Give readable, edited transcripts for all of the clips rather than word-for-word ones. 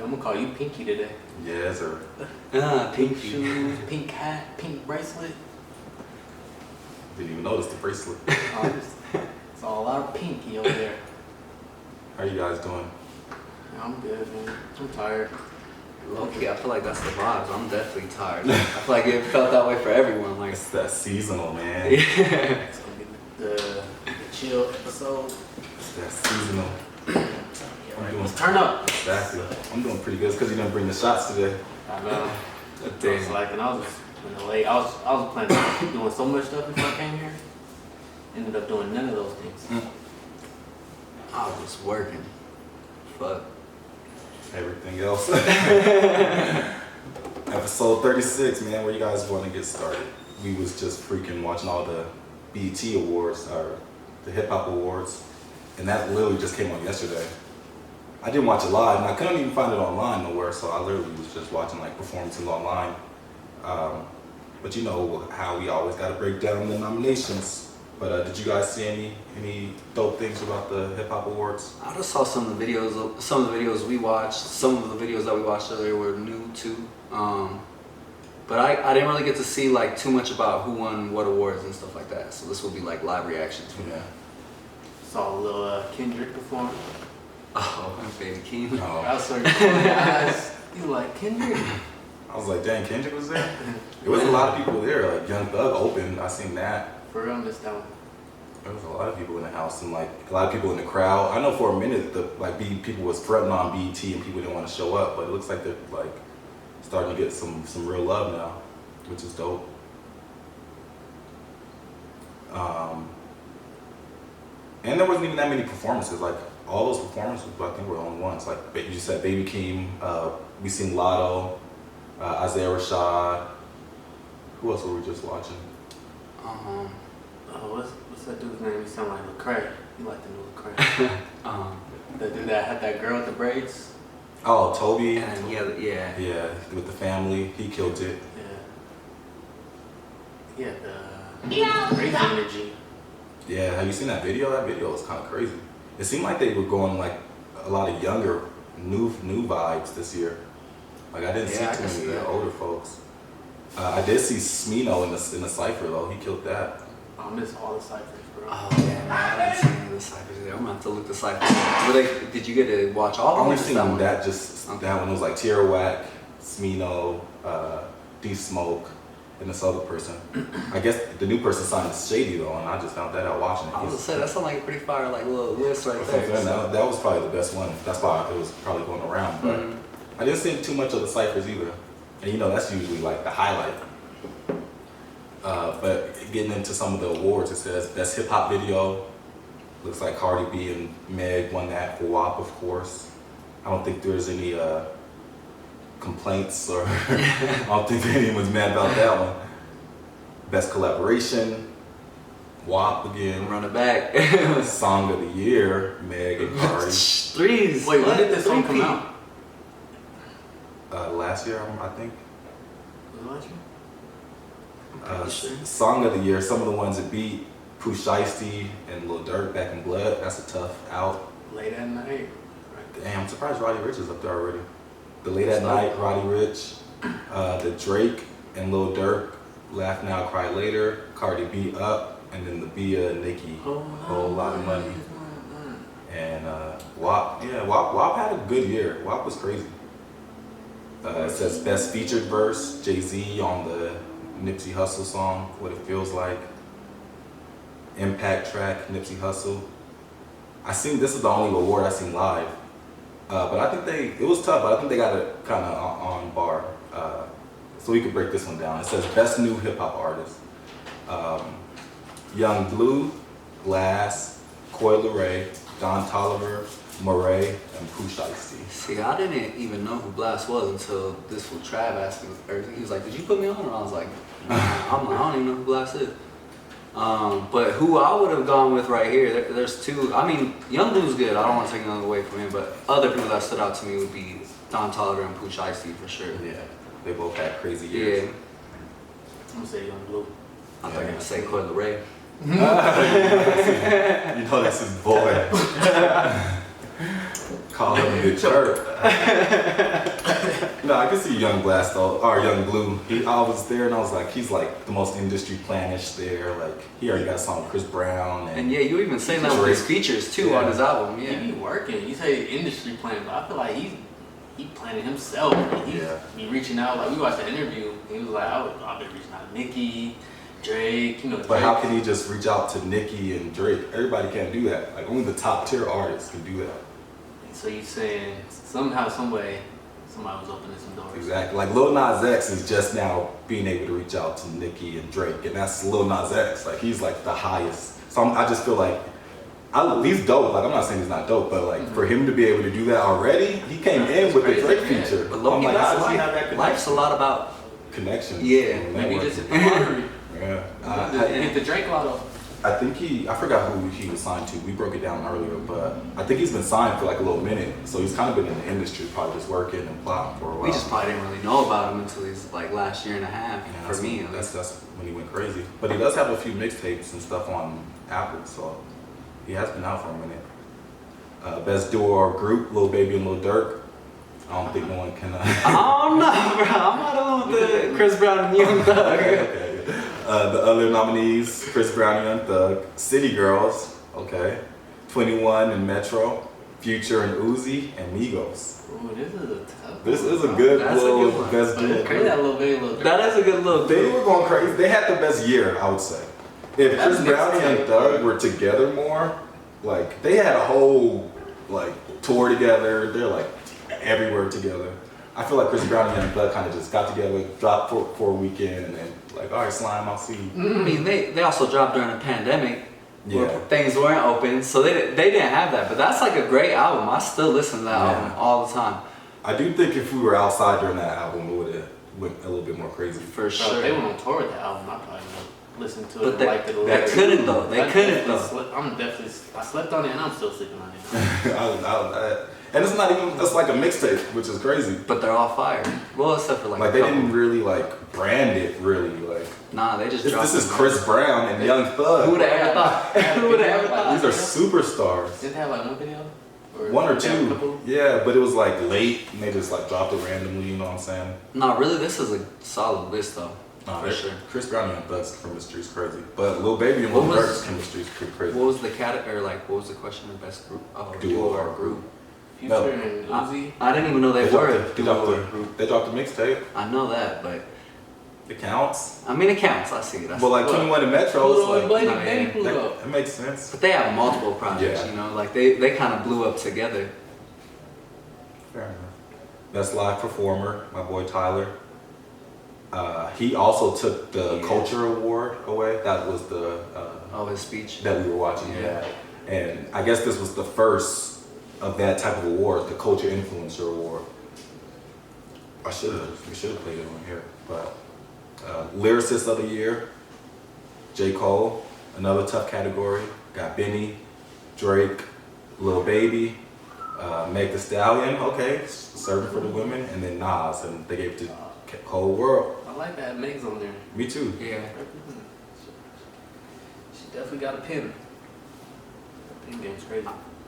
I'm gonna call you Pinky today. Yes, sir. Pink shoes, pink hat, pink bracelet. Didn't even notice the bracelet. It's all out pinky over there. How you guys doing? I'm good, man. I'm tired. Low-key, I feel like that's the vibes. I'm definitely tired. I feel like it felt that way for everyone. Like, It's that seasonal, man. yeah. It's gonna be the chill episode. It's that seasonal. Yeah, right. Let's turn up. Exactly. I'm doing pretty good because you didn't bring the shots today. I know. Damn. It's like, and I was in the late. I was planning on doing so much stuff before I came here. Ended up doing none of those things. I was working. Fuck. Everything else. Episode 36, man. Where you guys want to get started? We was just freaking watching all the BET awards, or the hip hop awards, and that literally just came on yesterday. I didn't watch it live, and I couldn't even find it online nowhere, so I literally was just watching like performances online. But you know how we always got to break down the nominations. But did you guys see any dope things about the hip hop awards? I just saw some of the videos. Some of the videos we watched. Some of the videos that we watched earlier were new too. But I didn't really get to see like too much about who won what awards and stuff like that. So this will be like live reactions. Yeah. Saw a little Kendrick perform. Oh, my baby King. Oh. I saw your eyes. You like Kendrick? I was like, dang, Kendrick was there? There was a lot of people there, like Young Thug opened, I seen that. For real, missed that one. There was a lot of people in the house and like a lot of people in the crowd. I know for a minute people was fretting on BET and people didn't want to show up, but it looks like they're like starting to get some real love now, which is dope. And there wasn't even that many performances. Like all those performances, I think were only ones. Like you said, Baby Keem. We seen Lotto, Isaiah Rashad. Who else were we just watching? What's that dude's name? He sound like Lecrae. You like the new Lecrae. The dude that had that girl with the braids. Oh, Toby. And yeah. Yeah, with the family, he killed it. Yeah. Yeah, the crazy energy. Yeah, have you seen that video? That video was kind of crazy. It seemed like they were going like a lot of younger, new vibes this year. Like I didn't see too many older folks. I did see Smino in the cipher though. He killed that. I miss all the ciphers, bro. Oh yeah, I haven't seen any of the ciphers yet. I'm gonna have to look the ciphers. Did you get to watch all I of them? only seen that one. It was like Tierra Whack, Smino, D Smoke, and this other person. I guess the new person signed Shady though, and I just found that out watching it. I was gonna say that sounds like a pretty fire like little list right there. That was probably the best one. That's why it was probably going around. But I didn't see too much of the ciphers either. And you know that's usually like the highlight. But getting into some of the awards, it says Best Hip Hop Video. Looks like Cardi B and Meg won that for WAP, of course. I don't think there's any complaints or I don't think anyone's mad about that one. Best Collaboration, WAP again. Run it back. Song of the Year, Meg and Cardi. Threes. Wait, when did this song come out? Last year, I think. Was it last year? Song of the Year, some of the ones that beat Pooh Shiesty and Lil Durk, Back in Blood. That's a tough out. Late at night. Damn, I'm surprised Roddy Ricch is up there already. The Late at Night, Roddy Ricch, the Drake and Lil Durk, Laugh Now, Cry Later, Cardi B Up, and then the Bia and Nicki, Whole Lot of Money. And WAP, WAP had a good year. WAP was crazy. It says Best Featured Verse, Jay-Z on the Nipsey Hussle song, What It Feels Like. Impact track, Nipsey Hussle. This is the only award I seen live. But I think it was tough, but I think they got it kind of on bar. So we could break this one down. It says Best New Hip Hop Artist. Young Blue, Glass, Coi Leray, Don Toliver, Murray, and Pooh Shiesty. See, I didn't even know who Blast was until this fool Trav asked me. Or he was like, "Did you put me on?" And I was like, "Nah." I don't even know who Blast is. But who I would have gone with right here, there's two. I mean, Young Blue's good. I don't want to take nothing away from him, but other people that stood out to me would be Don Toliver and Pooh Shiesty for sure. Yeah, they both had crazy years. Yeah. I'm gonna say Young Blue. I thought you were gonna say Coi Leray. You know that's his boy. Call him the chirp. No, I can see Young Blast though, or Young Blue. I was there and I was like, he's like the most industry planish there. Like he already got a song with Chris Brown And yeah, you even saying that with his features too Yeah. on his album. Yeah. He be working. You say industry plan, but I feel like he planning himself. Like, he be reaching out. Like we watched the interview. He was like, I've been reaching out to Nicki, Drake. You know, But Drake. how can he just reach out to Nicki and Drake? Everybody can't do that. Like only the top tier artists can do that. So you saying somehow, some way, somebody was opening some doors. Exactly. Like Lil Nas X is just now being able to reach out to Nicki and Drake, and that's Lil Nas X. Like he's like the highest. So I just feel like he's dope. Like I'm not saying he's not dope, but like for him to be able to do that already, he came in with the Drake feature. But low I'm key, like, how that's does he have that life. Life's a lot about connection? Yeah. Maybe just hit the lottery. Yeah. Hit the Drake lotto. I think I forgot who he was signed to. We broke it down earlier, but I think he's been signed for like a little minute. So he's kind of been in the industry, probably just working and plotting for a while. We just probably didn't really know about him until he's like last year and a half. Yeah, For me, that's when he went crazy. But he does have a few mixtapes and stuff on Apple, so he has been out for a minute. Best duo or group, Lil Baby and Lil Durk. I don't think no one can. I don't know, bro. I'm not on with the Chris Brown and Young Thug. Okay. The other nominees: Chris Brown and Young Thug, City Girls, okay, 21 and Metro, Future and Uzi, and Migos. Ooh, this is a tough. This is a good That's a little good one. best duo. Crazy that little baby, little. That is a good look. They were going crazy. They had the best year, I would say. If That's Chris Brown and Young mixtape. Thug were together more, like they had a whole like tour together. They're like everywhere together. I feel like Chris Brown and Young Thug kind of just got together, dropped for a weekend, and then like, all right, Slime, I'll see you. I mean, they also dropped during a pandemic where Yeah. things weren't open, so they didn't have that. But that's like a great album. I still listen to that Yeah. album all the time, I do think if we were outside during that album, we would have went a little bit more crazy. for Bro, if sure. they went on tour with the album, I probably would listen to it But and they- liked it a they little. couldn't, though. They I couldn't, definitely though. I slept on it and I'm still sleeping on it. And it's not even, it's like a mixtape, which is crazy. But they're all fire. Well, except for like, Like a they couple. didn't really like brand it really. Like Nah, they just dropped. this is them. Chris Brown and Young Thug. Who would have ever thought? Who would have ever thought? These are superstars. Did they have like one video? One or did they have a two. couple? Yeah, but it was like late and they just like dropped it randomly, you know what I'm saying? No, really, this is a solid list though. Nah, For sure. Chris Brown and Young Thug's chemistry is crazy. But Lil Baby and What Lil was- Durk's chemistry is pretty crazy. What was the category? Like, what was the question? The best group? Oh, Duo or group. Future No. and Uzi. I didn't even know they were a they duo dropped or the- a group. They dropped the mixtape. I know that, but It counts. I mean, it counts. I see it. I see But like it. 21 and Metro, Pluto it's and like, Blade, nah, Baby yeah. Pluto. that makes sense. But they have multiple projects, Yeah. you know, like they kind of blew up together. Fair enough. Best live performer, my boy Tyler. He also took the Yeah. Culture Award away. That was the Oh, his speech. that we were watching. Yeah. And I guess this was the first of that type of award, the Culture Influencer Award. We should have played it on here. But Lyricist of the Year, J. Cole, another tough category. Got Benny, Drake, Lil Baby, Meg Thee Stallion, okay, serving for the women, and then Nas, and they gave it to Whole World. I like that Meg's on there. Me too. Yeah. She definitely got a pin. The pin game's crazy.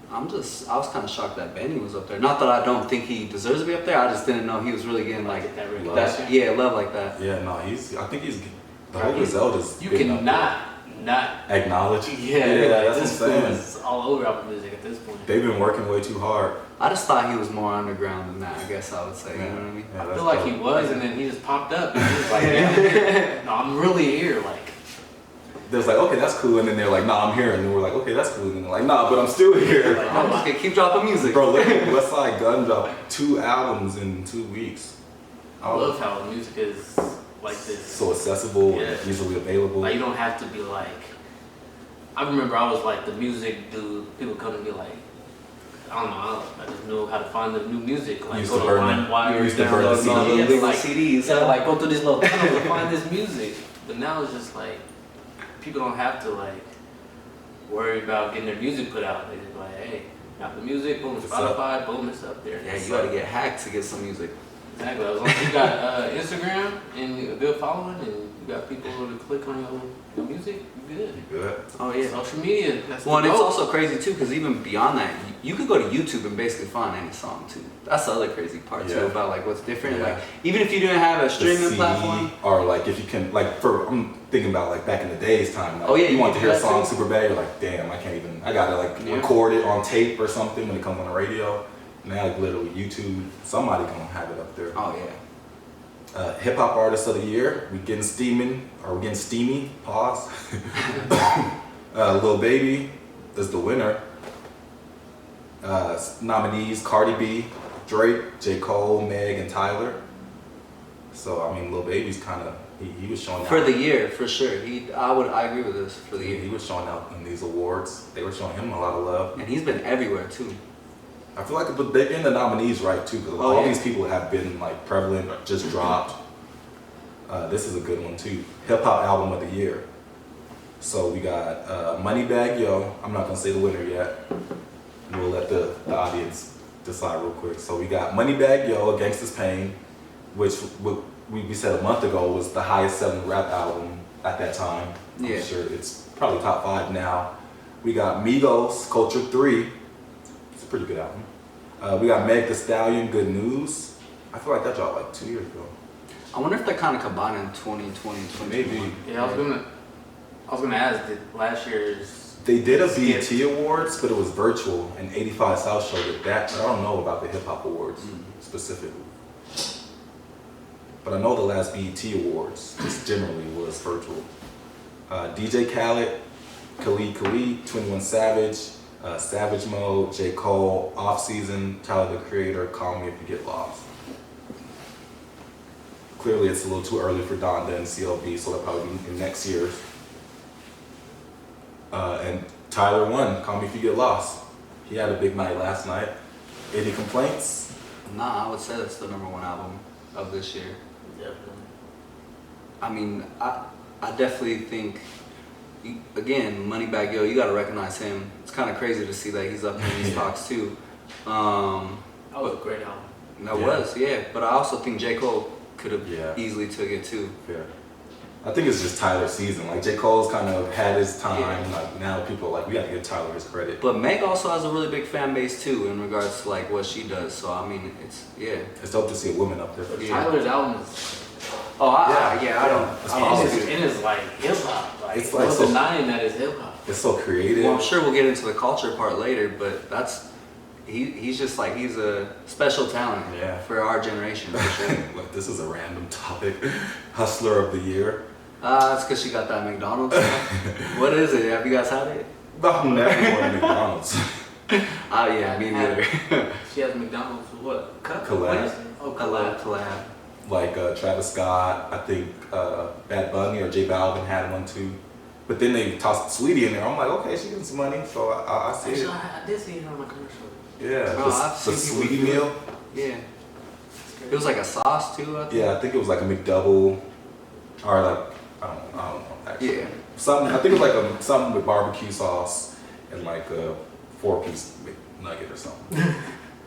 I was kind of shocked that Benny was up there. Not that I don't think he deserves to be up there. I just didn't know he was really getting like Get that that. recognition. Yeah, love like that. Yeah, no, I think he's the Right, whole he's- Griselda's You been up cannot not. there. Acknowledge. Yeah, yeah, like, that's this what I'm fool saying. is all over Apple Music at this point. They've been working way too hard. I just thought he was more underground than that. I guess I would say. You know what I mean? Yeah, I that's feel like dope. he was, and then he just popped up, and he was like, yeah, no, I'm really here. Like, There's like, okay, that's cool, and then they're like, nah, I'm here, and then we're like, okay, that's cool, and then they're like, nah, but I'm still here. Like, I'm just gonna keep dropping music. Bro, look at Westside Gunn dropped 2 albums in 2 weeks. I love how music is like this. So accessible, Yeah. and easily available. Like, you don't have to be like. I remember I was like the music dude. People come to me like, I don't know. I just knew how to find the new music. Like, Used go to to burn them. LimeWire, You used to burn the download all CDs. these, like, CDs. yeah, like go through these little tunnels to find this music. But now it's just like people don't have to like worry about getting their music put out. They just like, hey, got the music, boom, It's up. Spotify, boom, it's up there. Yeah, you gotta get hacked to get some music. Exactly. As long as you got Instagram and a good following, and you got people to click on your music, you good. Good. Oh yeah. Social media. That's Well, and the it's goal. also crazy too, because even beyond that, you could go to YouTube and basically find any song too. That's the other crazy part too Yeah. about like what's different. Yeah. Like even if you didn't have a The streaming CD, platform, or like if you can, like I'm thinking about like back in the days time. Like, Oh, yeah, you want you to can hear a do that song too. super bad, you're like, damn, I can't even. I gotta like Yeah. record it on tape or something when it comes on the radio. Now like literally YouTube, somebody gonna have it up there. oh yeah. Hip hop artist of the year, we getting steaming, or we getting steamy. Pause. Lil Baby is the winner. Nominees: Cardi B, Drake, J. Cole, Meg, and Tyler. So I mean, Lil Baby's kind of he was showing out. For the year, for sure. I agree with this for the He year. was showing out in these awards. They were showing him a lot of love. And he's been everywhere too. I feel like they're getting the nominees right too, because Oh, all yeah. these people have been like prevalent, or just dropped. This is a good one too. Hip hop album of the year. So we got Moneybagg Yo. I'm not gonna say the winner yet. We'll let the audience decide real quick. So we got Moneybagg Yo, Gangsta's Pain, which we said a month ago was the highest selling rap album at that time. Yeah. I'm sure it's probably top 5 now. We got Migos, Culture 3. It's a pretty good album. We got Meg Thee Stallion, Good News. I feel like that dropped like 2 years ago. I wonder if they're kind of combining 2020 and 2021. Maybe. Yeah, I was gonna ask, did last year's They did a BET Awards, but it was virtual, and 85 South showed it that. But I don't know about the Hip Hop Awards specifically. But I know the last BET Awards just generally was virtual. DJ Khaled, Khalid, 21 Savage, Savage Mode, J. Cole, Off Season, Tyler the Creator, Call Me If You Get Lost. Clearly it's a little too early for Donda and CLB, so they'll probably be in next year's. And Tyler won, Call Me If You Get Lost. He had a big night last night. Any complaints? Nah, I would say that's the #1 album of this year. definitely. I mean, I definitely think, again, Moneybagg Yo, you got to recognize him. It's kind of crazy to see that he's up in these Yeah. talks too. That was a great album. That Yeah. was, yeah. But I also think J. Cole could have Yeah. easily took it too. Yeah. I think it's just Tyler's season. Like J. Cole's kind of had his time. Yeah. Like now people are like, we got to give Tyler his credit. But Meg also has a really big fan base too in regards to like what she does. So I mean, yeah. It's dope to see a woman up there. But Yeah. Tyler's album is Oh, I Yeah. don't. It's I and also it's, do. and it's like hip hop. Like, It's like no so- denying that it's hip hop. It's so creative. Well, I'm sure we'll get into the culture part later, but he's just like he's a special talent Yeah. for our generation for sure. Like, this is a random topic. Hustler of the year. That's because she got that McDonald's. What is it? Have you guys had it? I've never going to McDonald's. Oh yeah, me neither. She has McDonald's for what? Collab. What is it? Oh, Collab. Like Travis Scott, I think Bad Bunny or J Balvin had one too. But then they tossed Sweetie in there. I'm like, okay, she getting some money, so I see Actually, it. I did see her on the commercial. Yeah, Bro, I've the seen people Sweetie do it. meal. Yeah. It was like a sauce too, I think. Yeah, I think it was like a McDouble, or like I don't know actually. Yeah. Something I think it was like something with barbecue sauce and like a 4-piece nugget or something.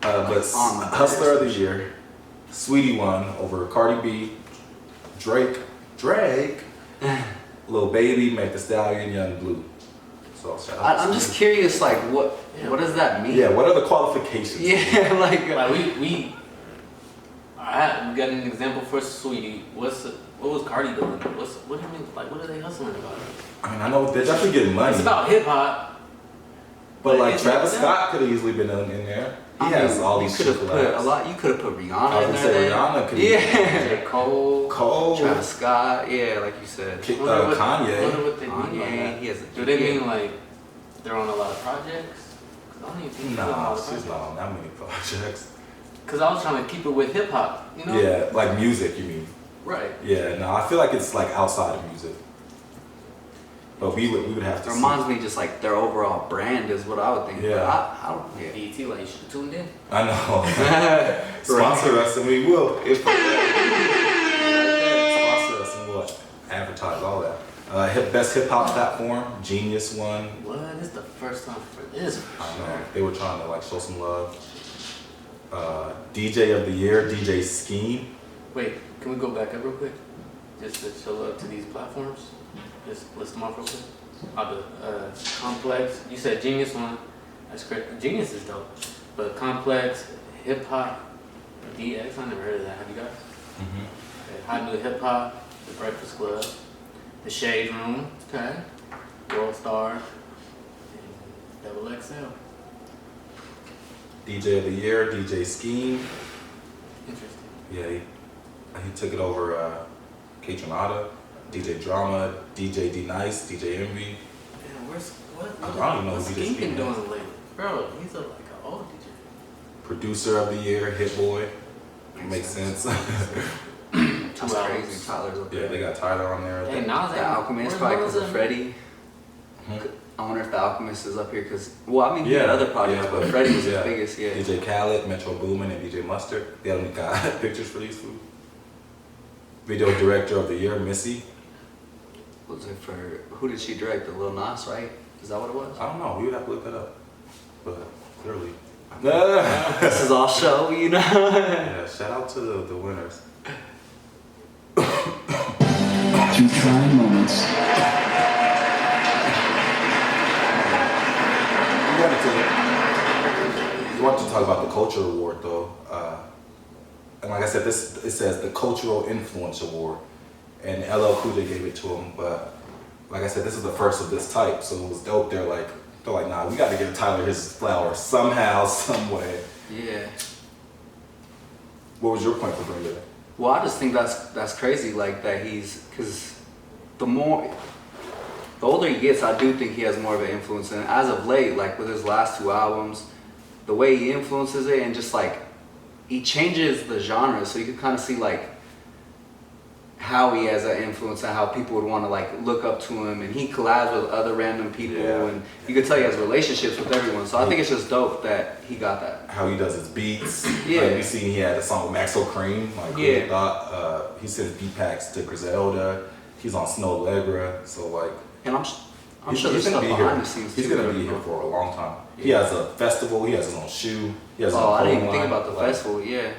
But on the Hustler of the Year, Sweetie won over Cardi B, Drake, Lil Baby, Meg Thee Stallion, Young Blue. So shout out to I'm just Sweetie. curious, like what does that mean? Yeah, what are the qualifications? Yeah, like Like we got an example for Sweetie. What was Cardi doing? What do you mean? Like, what are they hustling about? I mean, I know they're definitely getting money. It's about hip hop. But like It's Travis not- Scott could have easily been in there. He I has mean, all you these could have shit put a collabs. lot. You could have put Rihanna I was in gonna there. say then. Rihanna could Yeah. J. Cole. Cole, Travis Scott. Yeah, like you said. Ki- Wonder what- Kanye. Wonder what they mean by Kanye. that. He has. Do they mean like they're on a lot of projects? 'Cause I don't even think she's on a lot Nah, of she's projects. not on that many projects. Cause I was trying to keep it with hip hop, you know? Yeah, like music, you mean? Right. Yeah, no, I feel like it's like outside of music. But we would have It to reminds see. me just like their overall brand is what I would think. Yeah. But I don't. Yeah. BET, like, you should tuned in. I know. Sponsor us and we will. If Sponsor us and we'll advertise all that. Best hip hop platform, Genius won. What? This is the first time for this. I know. They were trying to like show some love. DJ of the year, DJ Scheme. Wait, can we go back up real quick? Just to show love to these platforms? Just list them off real quick. The Complex, you said Genius one. That's great. Genius is dope. But Complex, Hip Hop, DX, I never heard of that. Have you guys? Okay. Hot New Hip Hop, The Breakfast Club, The Shade Room, okay, World Star, and Double XL. DJ of the Year, DJ Scheme. Interesting. Yeah, he took it over K-Tronada, DJ Drama, DJ D Nice, DJ Envy. Man, what I don't know what's who DJ Scheme Scheme been is. doing lately? Bro, he's like an old DJ. Producer of the Year, Hit Boy. Makes sense. That's albums. crazy. Tyler's up Yeah, there. they got Tyler on there. Hey, Nas The ain't- Alchemist where's probably because Nas of at? Freddie. Mhm. I wonder if the Alchemist is up here because, well, I mean, he had other projects, but Freddie was the biggest, yeah. DJ Khaled, Metro Boomin, and DJ Mustard. They only got pictures for these fools. Video Director of the Year, Missy. Was it for, who did she direct? The Lil Nas, right? Is that what it was? I don't know. We would have to look that up. But clearly. This is all show, you know? Yeah, shout out to the winners. Through trying moments, We wanted to talk about the Culture Award though. And like I said, it says the Cultural Influence Award. And LL Cool J gave it to him, but like I said, this is the first of this type, so it was dope. They're like, nah, we got to give Tyler his flowers somehow, some way. Yeah. What was your point for bringing it? Well, I just think that's crazy, like that because the older he gets, I do think he has more of an influence. And as of late, like with his last two albums, the way he influences it and just like he changes the genre, so you can kind of see like how he has that influence and how people would want to like look up to him, and he collabs with other random people, Yeah. and you can tell he has relationships with everyone. So I think it's just dope that he got that. How he does his beats. Yeah. Like we seen he had a song with Maxo Cream. Like who Yeah. thought he sends beat packs to Griselda. He's on Snow Allegra. So like And I'm sure he's there's gonna stuff be behind here. the scenes He's too. gonna be here for a long time. He Yeah. has a festival. He has his own shoe. He has his Oh, own I didn't even clothing think line. about the Like, festival. Yeah.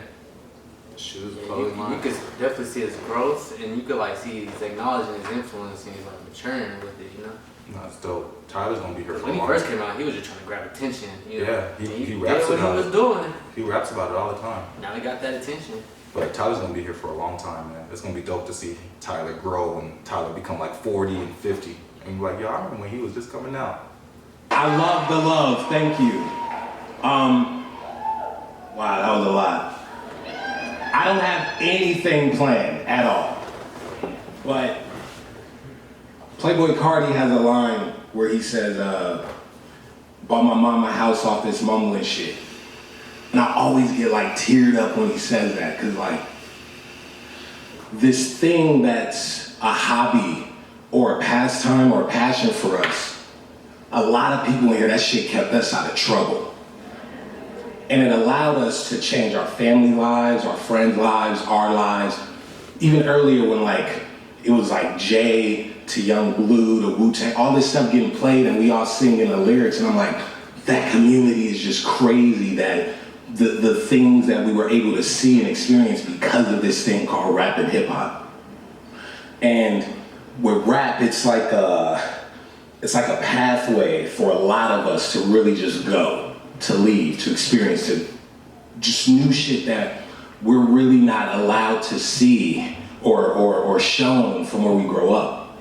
Shoes, Yeah, clothing you line. could definitely see his growth, and you could like see he's acknowledging his influence, and he's like maturing with it, you know. No, it's dope. Tyler's gonna be here for When a he long first time. came out, he was just trying to grab attention. You know? Yeah, he And he raps did what about he was it. doing. He raps about it all the time. Now he got that attention. But Tyler's gonna be here for a long time, man. It's gonna be dope to see Tyler grow and Tyler become like 40 and 50. And be like, yo, I remember when he was just coming out. I love the love, thank you. Wow, that was a lot. I don't have anything planned at all. But Playboy Cardi has a line where he says, bought my mama a house off this mumbling shit. And I always get like teared up when he says that, cause like, this thing that's a hobby or a pastime or a passion for us, a lot of people in here, that shit kept us out of trouble. And it allowed us to change our family lives, our friends' lives, our lives. Even earlier when like, it was like Jay to Young Blue to Wu-Tang, all this stuff getting played and we all singing the lyrics, and I'm like, that community is just crazy, that the things that we were able to see and experience because of this thing called rap and hip hop. And with rap, it's like a pathway for a lot of us to really just go, to leave, to experience, to just new shit that we're really not allowed to see or shown from where we grow up.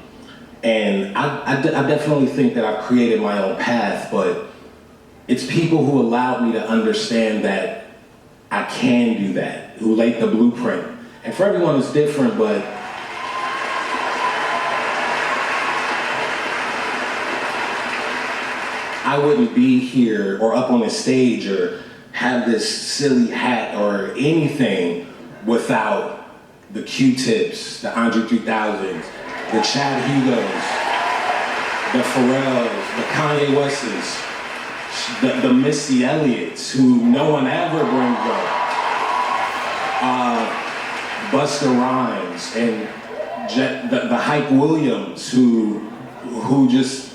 And I definitely think that I've created my own path, but it's people who allowed me to understand that I can do that, who laid the blueprint. And for everyone it's different, but I wouldn't be here or up on the stage or have this silly hat or anything without the Q-Tips, the Andre 3000s, the Chad Hugos, the Pharrells, the Kanye Wests, the Missy Elliott's, who no one ever brings up, Busta Rhymes, and the Hype Williams, who just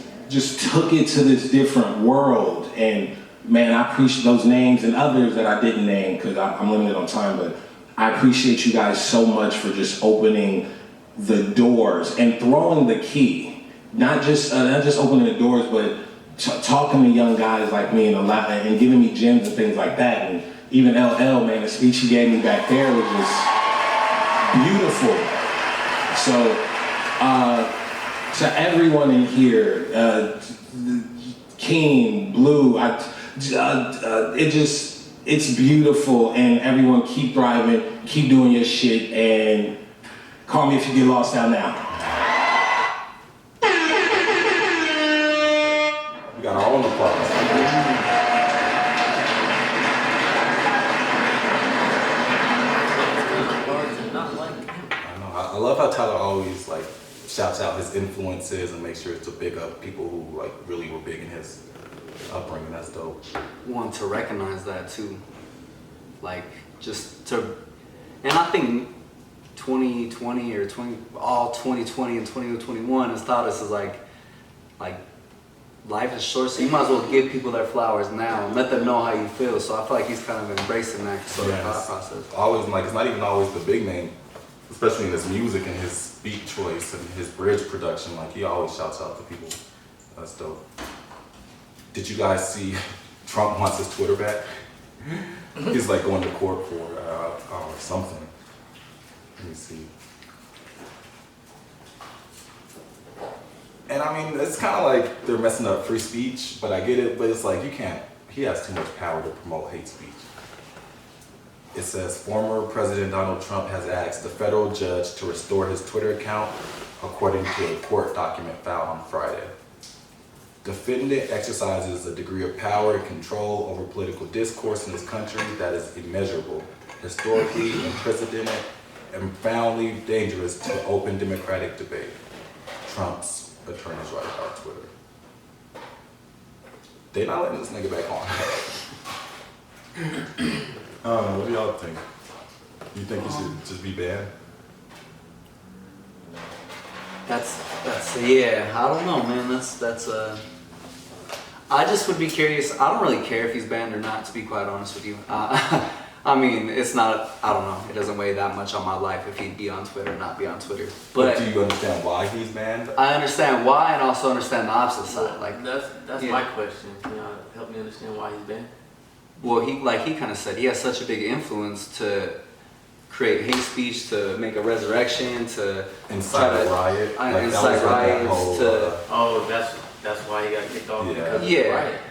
took it to this different world. And man, I appreciate those names and others that I didn't name because I'm limited on time, but I appreciate you guys so much for just opening the doors and throwing the key. Not just opening the doors, but talking to young guys like me and giving me gems and things like that. And even LL, man, the speech he gave me back there was just beautiful. So, to everyone in here, King, Blue, it's beautiful, and everyone keep driving, keep doing your shit, and call me if you get lost down now. We got our own applause. I know. I love how Tyler always like shouts out his influences and makes sure to big up people who like really were big in his upbringing. That's dope. Want to recognize that too, like just to, and I think 2020 or 2020 and 2021 has taught us is like life is short, so you might as well give people their flowers now and let them know how you feel. So I feel like he's kind of embracing that sort of thought process. Always like it's not even always the big name, especially in his music and his beat choice and his bridge production. Like he always shouts out to people. That's dope. Did you guys see Trump wants his Twitter back? He's like going to court for something. Let me see. And I mean, it's kind of like they're messing up free speech, but I get it. But it's like you can't. He has too much power to promote hate speech. It says former President Donald Trump has asked the federal judge to restore his Twitter account, according to a court document filed on Friday. Defendant exercises a degree of power and control over political discourse in this country that is immeasurable, historically unprecedented, and profoundly dangerous to open democratic debate. Trump's attorneys write about Twitter. They not letting this nigga back on. I don't know, what do y'all think? You think he should just be banned? That's yeah. I don't know, man. That's I just would be curious. I don't really care if he's banned or not, to be quite honest with you. I mean, it's not. I don't know. It doesn't weigh that much on my life if he'd be on Twitter or not be on Twitter. But do you understand why he's banned? I understand why, and also understand the opposite side. Like that's yeah. my question. Can y'all help me understand why he's banned? Well, he kind of said he has such a big influence to create hate speech, to make a resurrection, to incite a riot. Incite riots. Oh, that's why he got kicked off. Yeah. Because of Yeah. the riot.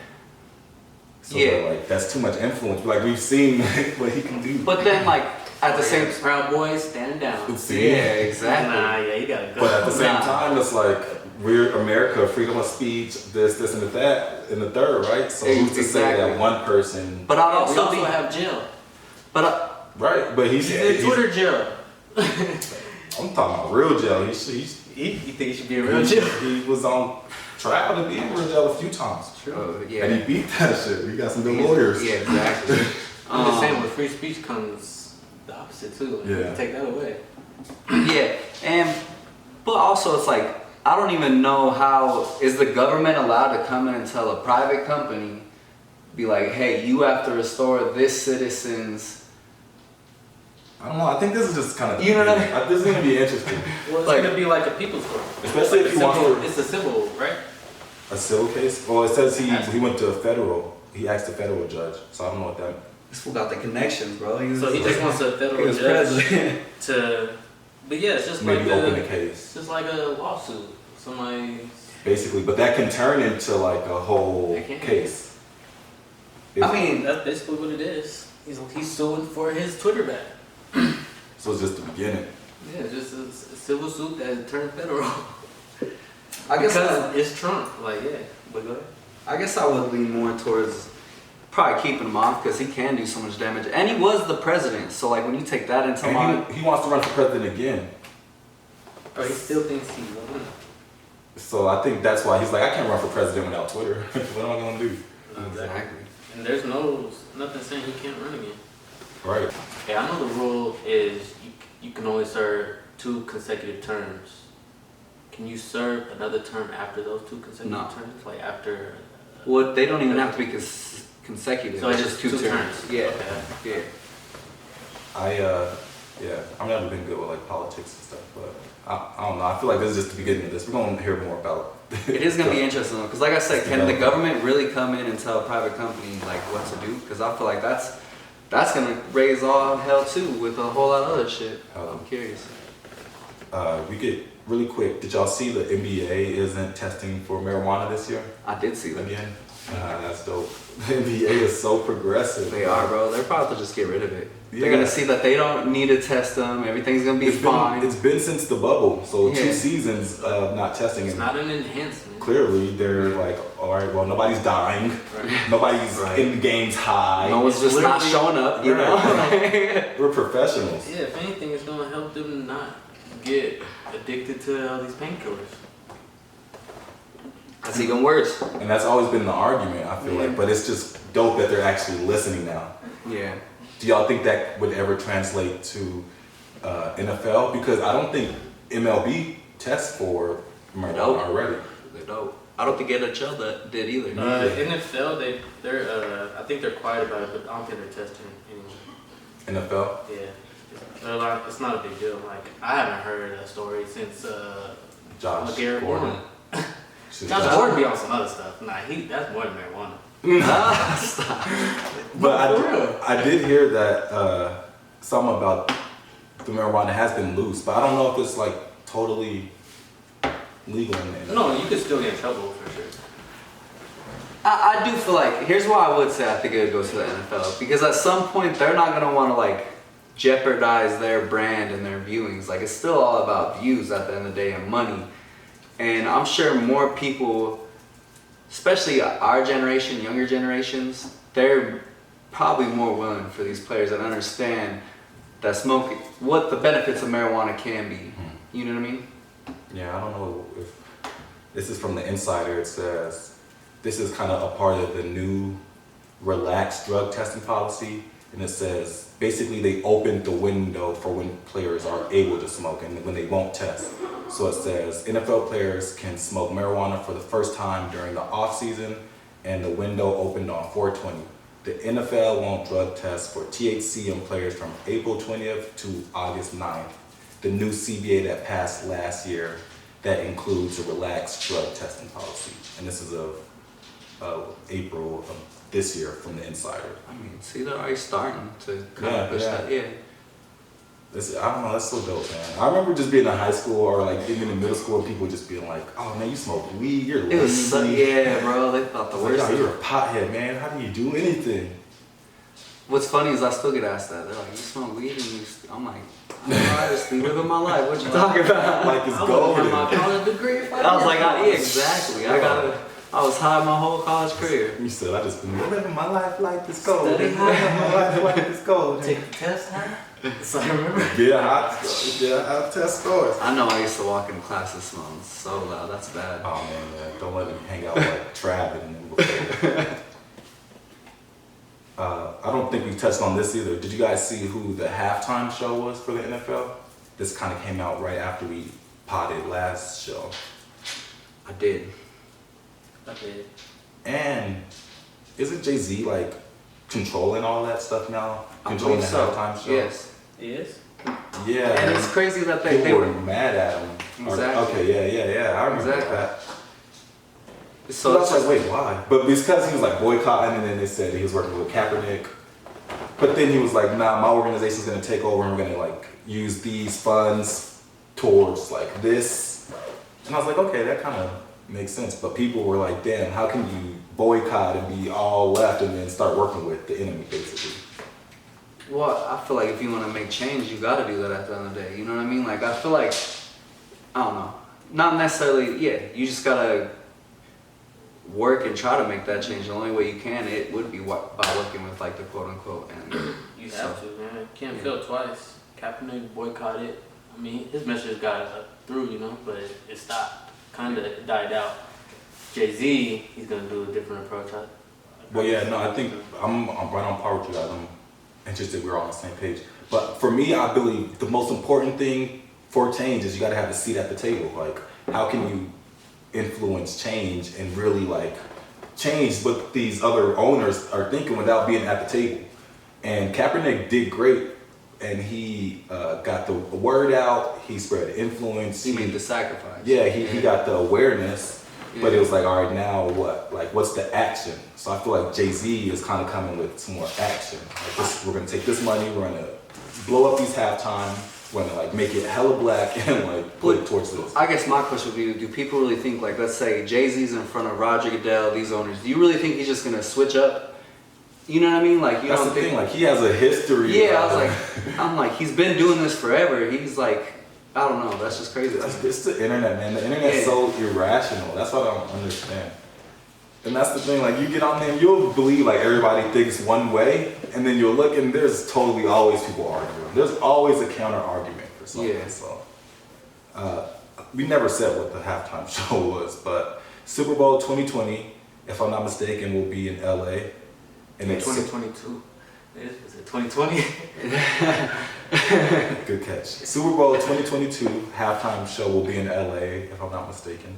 So Yeah. like that's too much influence. Like we've seen what he can do. But then, like at the same, Proud Boys standing down. See? yeah, exactly. Nah, yeah, you gotta go. But at the same Nah. time, it's like we're America, freedom of speech, this, and that, and the third, right? So who's to say Exactly. that one person? But I'd we also also be, have jail. but Right, but He's in Twitter jail. I'm talking about real jail. You think he should be in real jail? He was on trial to be in real jail a few times. yeah. And he beat that shit. We got some good lawyers. Yeah, exactly. I'm just saying, with free speech comes the opposite too. Like, Yeah. take that away. Yeah, but also it's like I don't even know how is the government allowed to come in and tell a private company, be like, hey, you have to restore this citizen's. I don't know. I think this is just kind of. You know what I mean? This is gonna be interesting, Well, it's Like- gonna be like a people's court. especially if you want to. It's a civil, right? A civil case? Well, it says he went to a federal. He asked a federal judge, so I don't know what that. This fool got the connections, bro. So he just wants a he federal was judge president. to. But yeah, it's just Maybe like open the it's case, just like a lawsuit. Somebody. basically. But that can turn into like a whole It can. case. I mean, That's basically what it is. He's suing for his Twitter back. So it's just the beginning. Yeah, just a civil suit that turned federal. I guess Because it's Trump. Like, yeah. But go ahead. I guess I would lean more towards probably keeping him off because he can do so much damage, and he was the president. So like when you take that into mind, And he wants to run for president again. Or he still thinks he won. So I think that's why he's like, I can't run for president without Twitter. What am I gonna do? exactly. And there's nothing saying he can't run again. Right. Yeah, I know the rule is you can only serve 2 consecutive terms. Can you serve another term after those 2 consecutive No. terms? Like after. Well, they don't even have to be consecutive. So it's it's just 2 terms. Yeah, Okay. yeah. Yeah, I've never been good with like politics and stuff, but I don't know. I feel like this is just the beginning of this. We're gonna hear more about. It is gonna be interesting though, because like I said, can the government really come in and tell a private company like what to do? Because I feel like that's gonna raise all hell too with a whole lot of other shit. I'm curious. We get really quick. Did y'all see the NBA isn't testing for marijuana this year I did see that. again? That's dope. The NBA is so progressive. They are, bro. They're probably to just get rid of it. Yeah. They're gonna see that they don't need to test them. Everything's gonna be fine. It's been since the bubble, so Yeah. 2 seasons of not testing. It's And not an enhancement. clearly, they're like, all right, well, nobody's dying. Right. Nobody's Right. in the games high. No one's just not literally- showing up, you know? We're professionals. Yeah, if anything, it's gonna help them not get addicted to all these painkillers. That's even worse. And that's always been the argument, I feel like. But it's just dope that they're actually listening now. Yeah. Do y'all think that would ever translate to NFL? Because I don't think MLB tests for marijuana Nope. already. They're dope. I don't think NHL that did either. NFL, they're I think they're quiet about it, but I don't think they're testing anymore. NFL? Yeah, they're like, it's not a big deal. Like I haven't heard a story since Josh LeGarrette Gordon. Blount. Shit, Josh Josh- Gordon be on some other stuff. Nah, that's more than marijuana. Stop. But For real. I did hear that something about the marijuana has been loose, but I don't know if it's like totally legal in the NFL. No, you could still get in trouble for sure. I do feel like, here's why I would say I think it would go to the NFL. Because at some point, they're not going to want to like jeopardize their brand and their viewings. Like it's still all about views at the end of the day and money. And I'm sure more people, especially our generation, younger generations, they're probably more willing for these players that understand that smoking, what the benefits of marijuana can be. You know what I mean? Yeah, I don't know if this is from the insider. It says this is kind of a part of the new relaxed drug testing policy, and it says basically they opened the window for when players are able to smoke and when they won't test. So it says NFL players can smoke marijuana for the first time during the off season, and the window opened on 4/20. The NFL won't drug test for THC in players from April 20th to August 9th. The new CBA that passed last year that includes a relaxed drug testing policy. And this is of April of this year from the insider. I mean, see, they're already starting to kind of push yeah. that. Yeah. I don't know, that's so dope, man. I remember just being in high school or like even in middle school and people just being like, oh man, you smoke weed, you're It was so, lazy. yeah, bro. They thought the It's like, worst. "Oh, you're a pothead, man. How do you do anything?" What's funny is I still get asked that. They're like, "You smoke weed?" And I'm like, "I just be living my life. What you talking about?" Like it's I wouldn't have golden. my college degree if I was like, didn't. yeah, exactly. I was high my whole college career. You said I just been living my life like it's golden. Study Living my life like it's golden. Take the test, huh? So I remember. I test scores. I know I used to walk in classes smelling so loud. That's bad. Oh man, don't let me hang out like Trav and them before. I don't think we touched on this either. Did you guys see who the halftime show was for the NFL? This kind of came out right after we potted last show. I did. Okay. And isn't Jay-Z like controlling all that stuff now? I Controlling the believe so. halftime show? Yes. Yes. Yeah. And it's crazy that they People were. were mad at him. Exactly. Okay, yeah. I remember Exactly. that. So So I it's was like, wait, why? But because he was like boycotting, and then they said he was working with Kaepernick. But then he was like, nah, my organization's gonna take over, and we're gonna like use these funds towards like this. And I was like, okay, that kind of makes sense. But people were like, damn, how can you boycott and be all left and then start working with the enemy, basically? Well, I feel like if you want to make change, you got to do that at the end of the day. You know what I mean? Like, I feel like, I don't know. Not necessarily, yeah, you just got to work and try to make that change. The only way you can, it would be by working with, like, the quote-unquote. And You have to, man. Can't fail twice. Kaepernick boycotted. I mean, his message got through, you know, but it stopped. Kind of died out. Jay-Z, he's going to do a different approach. Well, yeah, no, I think I'm right on par with you guys. I'm interested we're all on the same page. But for me, I believe the most important thing for change is you got to have a seat at the table. Like, how can you influence change and really like change what these other owners are thinking without being at the table? And Kaepernick did great and he got the word out. He spread influence. He made the sacrifice. Yeah, he got the awareness, but Yeah. it was like, all right, now what? Like, what's the action? So I feel like Jay-Z is kind of coming with some more action. Like this, we're gonna take this money, we're gonna blow up these halftime, we're gonna like make it hella black and like put it towards this. I guess my question would be, do people really think, like, let's say Jay-Z's in front of Roger Goodell, these owners, do you really think he's just gonna switch up? You know what I mean? Like, you That's don't the think, thing, like he has a history. yeah, I of- was like, I'm like, he's been doing this forever. He's like, I don't know, that's just crazy. It's the internet, man. The internet's Yeah. so irrational. That's what I don't understand. And that's the thing, like you get on there and you'll believe like everybody thinks one way, and then you'll look and there's totally always people arguing. There's always a counter argument for something. Yeah. So we never said what the halftime show was, but Super Bowl 2020, if I'm not mistaken, will be in LA. And it's 2022. Is it 2020? good catch. Super Bowl 2022 halftime show will be in LA, if I'm not mistaken.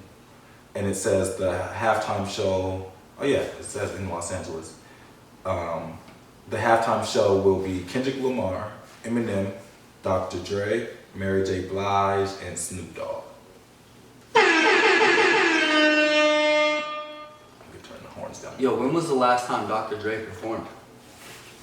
And it says the halftime show, oh yeah, it says in Los Angeles. The halftime show will be Kendrick Lamar, Eminem, Dr. Dre, Mary J. Blige, and Snoop Dogg. I could turn the horns down. Yo, when was the last time Dr. Dre performed?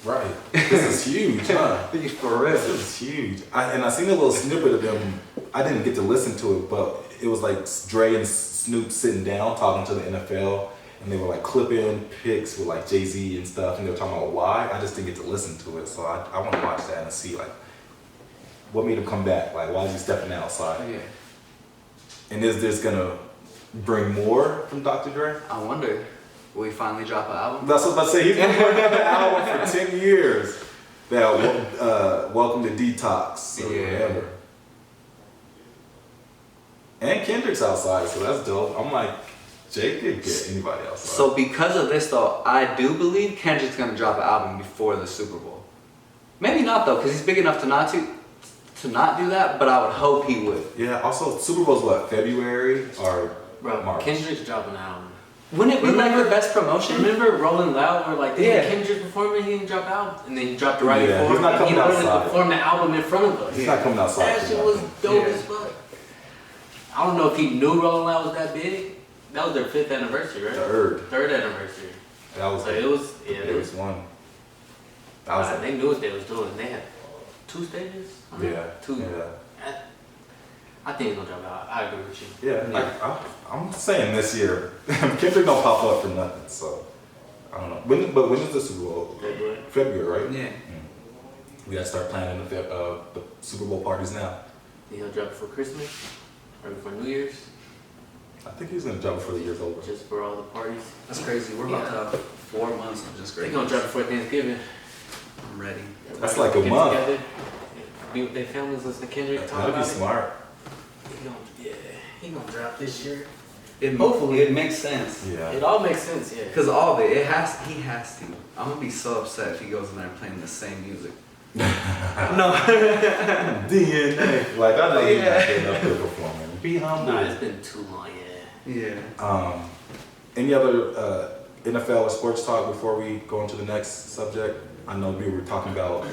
Right. This is huge, huh? For real. This is huge. I seen a little snippet of them. I didn't get to listen to it, but it was like Dre and Snoop sitting down talking to the NFL, and they were like clipping pics with like Jay-Z and stuff, and they were talking about why. I just didn't get to listen to it, so I want to watch that and see like what made him come back. Like why is he stepping outside? Yeah. And is this gonna bring more from Dr. Dre? I wonder, will he finally drop an album? That's what I was about to say. He's been working on the album for 10 years. That Welcome to Detox or Yeah. whatever. And Kendrick's outside, so that's dope. I'm like, Jay could get anybody outside. So because of this though, I do believe Kendrick's gonna drop an album before the Super Bowl. Maybe not though, because he's big enough to not do that, but I would hope he would. Yeah, also Super Bowl's what, February or Bro, March? Kendrick's dropping an album. Wouldn't it be like the best promotion? Remember Rolling Loud where like Yeah. Kendrick performing, he didn't drop out, and then he dropped it right Yeah, before. he's not and coming he literally outside. performed the album in front of us. He's not coming outside. That for shit was nothing. dope Yeah. as fuck. I don't know if he knew Rolling Loud was that big. That was their 5th anniversary, right? Third. 3rd anniversary. That was So it was, yeah, it was one. That was they knew what they was doing. They had 2 stages. I mean, yeah. 2. Yeah. I think he's gonna drop out. I agree with you. Yeah, like, I'm saying this year, Kendrick don't pop up for nothing. So I don't know. When is the Super Bowl? February. February, right? Yeah. We gotta start planning the Super Bowl parties now. Think he'll drop it for Christmas or before New Year's, I think he's gonna drop before the year's over. just for all the parties. That's crazy. We're about to have 4 months of just They're great. gonna drop it before Thanksgiving. I'm ready. That's like a Get month. together, be with their families, listen to Kendrick talk That'd be about it. smart. He gonna drop this year. Hopefully it makes sense. Yeah. It all makes sense, yeah. Cause all of it, he has to. I'm gonna be so upset if he goes in there playing the same music. No. DNA. Like I know he's Yeah. not getting up there performing. Be humble. Nah, it's been too long, yeah. Yeah. Any other NFL or sports talk before we go into the next subject? I know we were talking about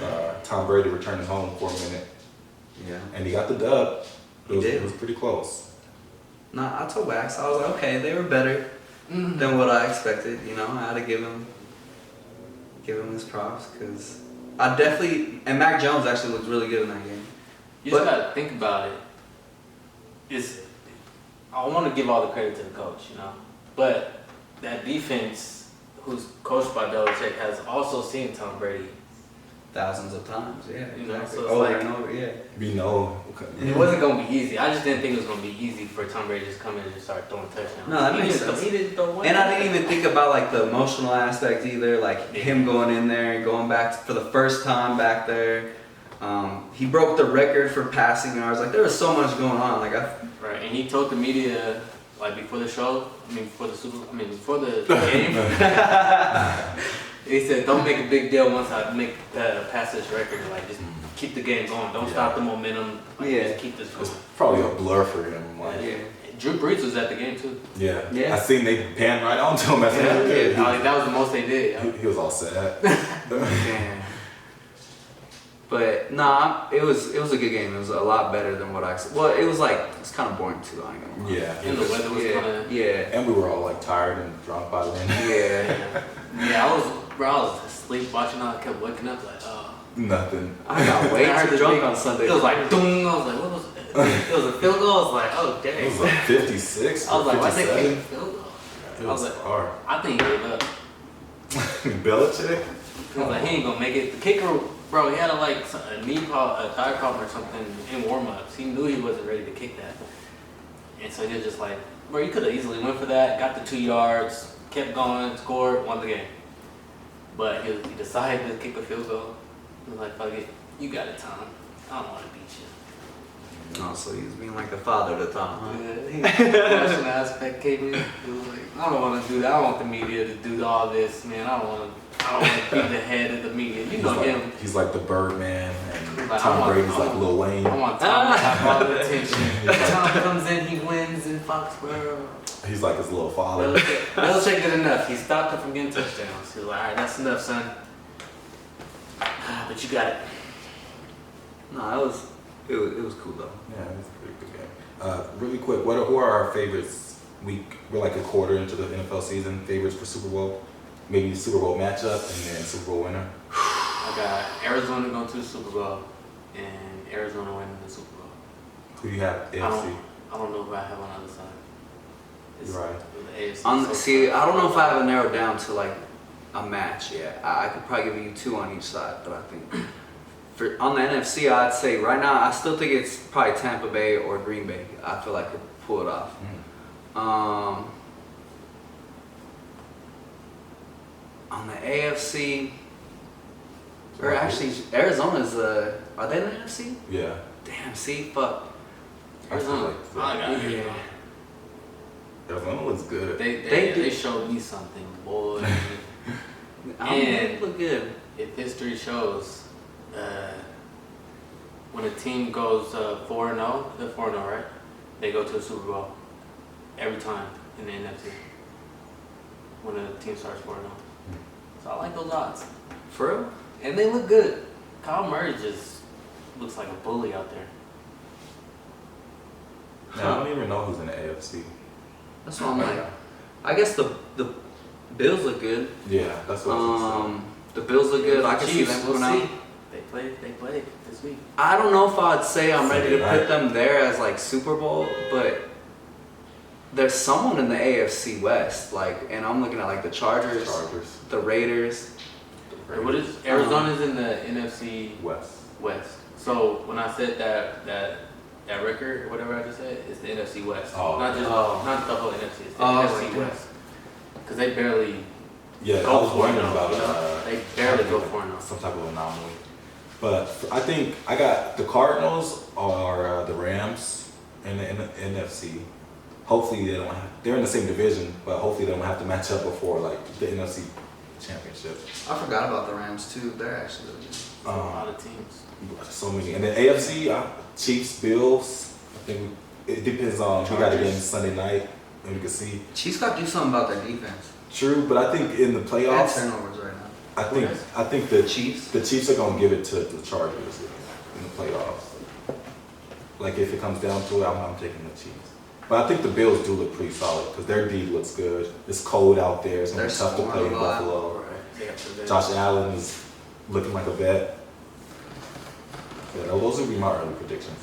Tom Brady returning home for a minute, Yeah. and he got the dub. He did. It was pretty close. Nah, I told Wax, I was like, okay, they were better than what I expected. You know, I had to give him his props because I definitely, and Mac Jones actually looked really good in that game. You just But- gotta think about it. I want to give all the credit to the coach, you know, but that defense, who's coached by Belichick, has also seen Tom Brady. Thousands of times, yeah. You know, exactly. so it's over like- and over, yeah. We know. It wasn't gonna be easy. I just didn't think it was gonna be easy for Tom Brady to just come in and just start throwing touchdowns. No, that He makes didn't- sense. He didn't throw one. And I didn't even think about like the emotional aspect either, like him going in there and going back for the first time back there. He broke the record for passing yards. Like there was so much going on. Like Right, and he told the media like before the show, before the game. He said, "Don't make a big deal once I pass this record. Like just keep the game going. Don't stop the momentum. Like, Yeah. just keep this going." It's probably a blur for him. Like, yeah. Drew Brees was at the game too. yeah. Yeah. I seen they pan right onto him. That's Like, that was the most they did. He was all sad. Damn. But nah, it was a good game. It was a lot better than what I expected. Well, it was kind of boring too. I ain't gonna lie. Yeah. And the weather was kind of. Yeah. And we were all like tired and drunk by then. Yeah. Yeah, I was asleep watching. I kept waking up like, oh. Nothing. I got way I heard too this drunk big- on Sunday. It was like, doom. I was like, what was it? It was a field goal. I was like, oh, dang. It was like 56 I was or like, why they 57. kick field goal? It I was was like, hard. I think he gave up. Belichick? I was like, he ain't gonna make it. The kicker, bro, he had a thigh problem or something in warm-ups. He knew he wasn't ready to kick that. And so he was just like, bro, you could have easily went for that, got the 2 yards, kept going, scored, won the game. But he decided to kick a field goal. He was like, fuck it, you got it, Tom. I don't want to beat you. Oh, so he was being like the father of the time, huh? Yeah, he question aspect came in. He was like, I don't want to do that. I don't want the media to do all this, man. I don't want to be the head of the media. You know him. He's like the Birdman, and Like, Tom Brady's like Lil Wayne. I want Tom to have all the attention. Tom comes in, he wins in Foxborough. He's like his little father. Belichick did enough. He stopped him from getting touchdowns. He was like, all right, that's enough, son. But you got it. No, it was cool though. Yeah, it was a pretty good game. Really quick, who are our favorites? We're like a quarter into the NFL season. Favorites for Super Bowl? Maybe Super Bowl matchup and then Super Bowl winner. I got Arizona going to the Super Bowl and Arizona winning the Super Bowl. Who do you have? AFC. I don't know who I have on the other side. It's You're right. The AFC. See, I don't know if I have it narrowed down to like a match yet. I could probably give you 2 on each side, but I think on the NFC, I'd say right now, I still think it's probably Tampa Bay or Green Bay. I feel like could pull it off. On the AFC, or actually Arizona's are they in the NFC? Yeah. Damn, see, fuck. I feel Arizona. like I got it. Yeah. Arizona looks good. They showed me something, boy. It look good. If history shows, when a team goes 4-0, they're 4-0, right? They go to the Super Bowl every time in the NFC. When a team starts 4-0, so I like those odds, For real? and they look good. Kyle Murray just looks like a bully out there. Now, I don't even know who's in the AFC. That's what I'm like. I guess the Bills look good. Yeah, that's what I was gonna say. The Bills look good. I can see Chiefs, them we'll coming out. see. They played this week. I don't know if I'd say I'm ready to Sunday put them there as like Super Bowl, but there's someone in the AFC West, and I'm looking at like the Chargers, the Raiders. What is Arizona's in the NFC West. West? So when I said that record or whatever I just said, it's the NFC West. Oh. Not the whole NFC. It's the Oh, NFC okay. West. Because they barely Yeah, I go was for wondering it. about They barely go for it. some type of anomaly. But I think I got the Cardinals or the Rams in the NFC. Hopefully they're in the same division, but hopefully they don't have to match up before like the NFC Championship. I forgot about the Rams too. They're actually really good. A lot of teams. So many. And then AFC, Chiefs, Bills. I think it depends on who got it in Sunday night, and we can see. Chiefs got to do something about their defense. True, but I think in the They have playoffs, turnovers right now. I think the Chiefs. The Chiefs are gonna give it to the Chargers in the playoffs. Like if it comes down to it, I'm taking the Chiefs. But I think the Bills do look pretty solid because their D looks good. It's cold out there. It's gonna be tough to play in Buffalo. Josh Allen is looking like a vet. Yeah, those would be my early predictions.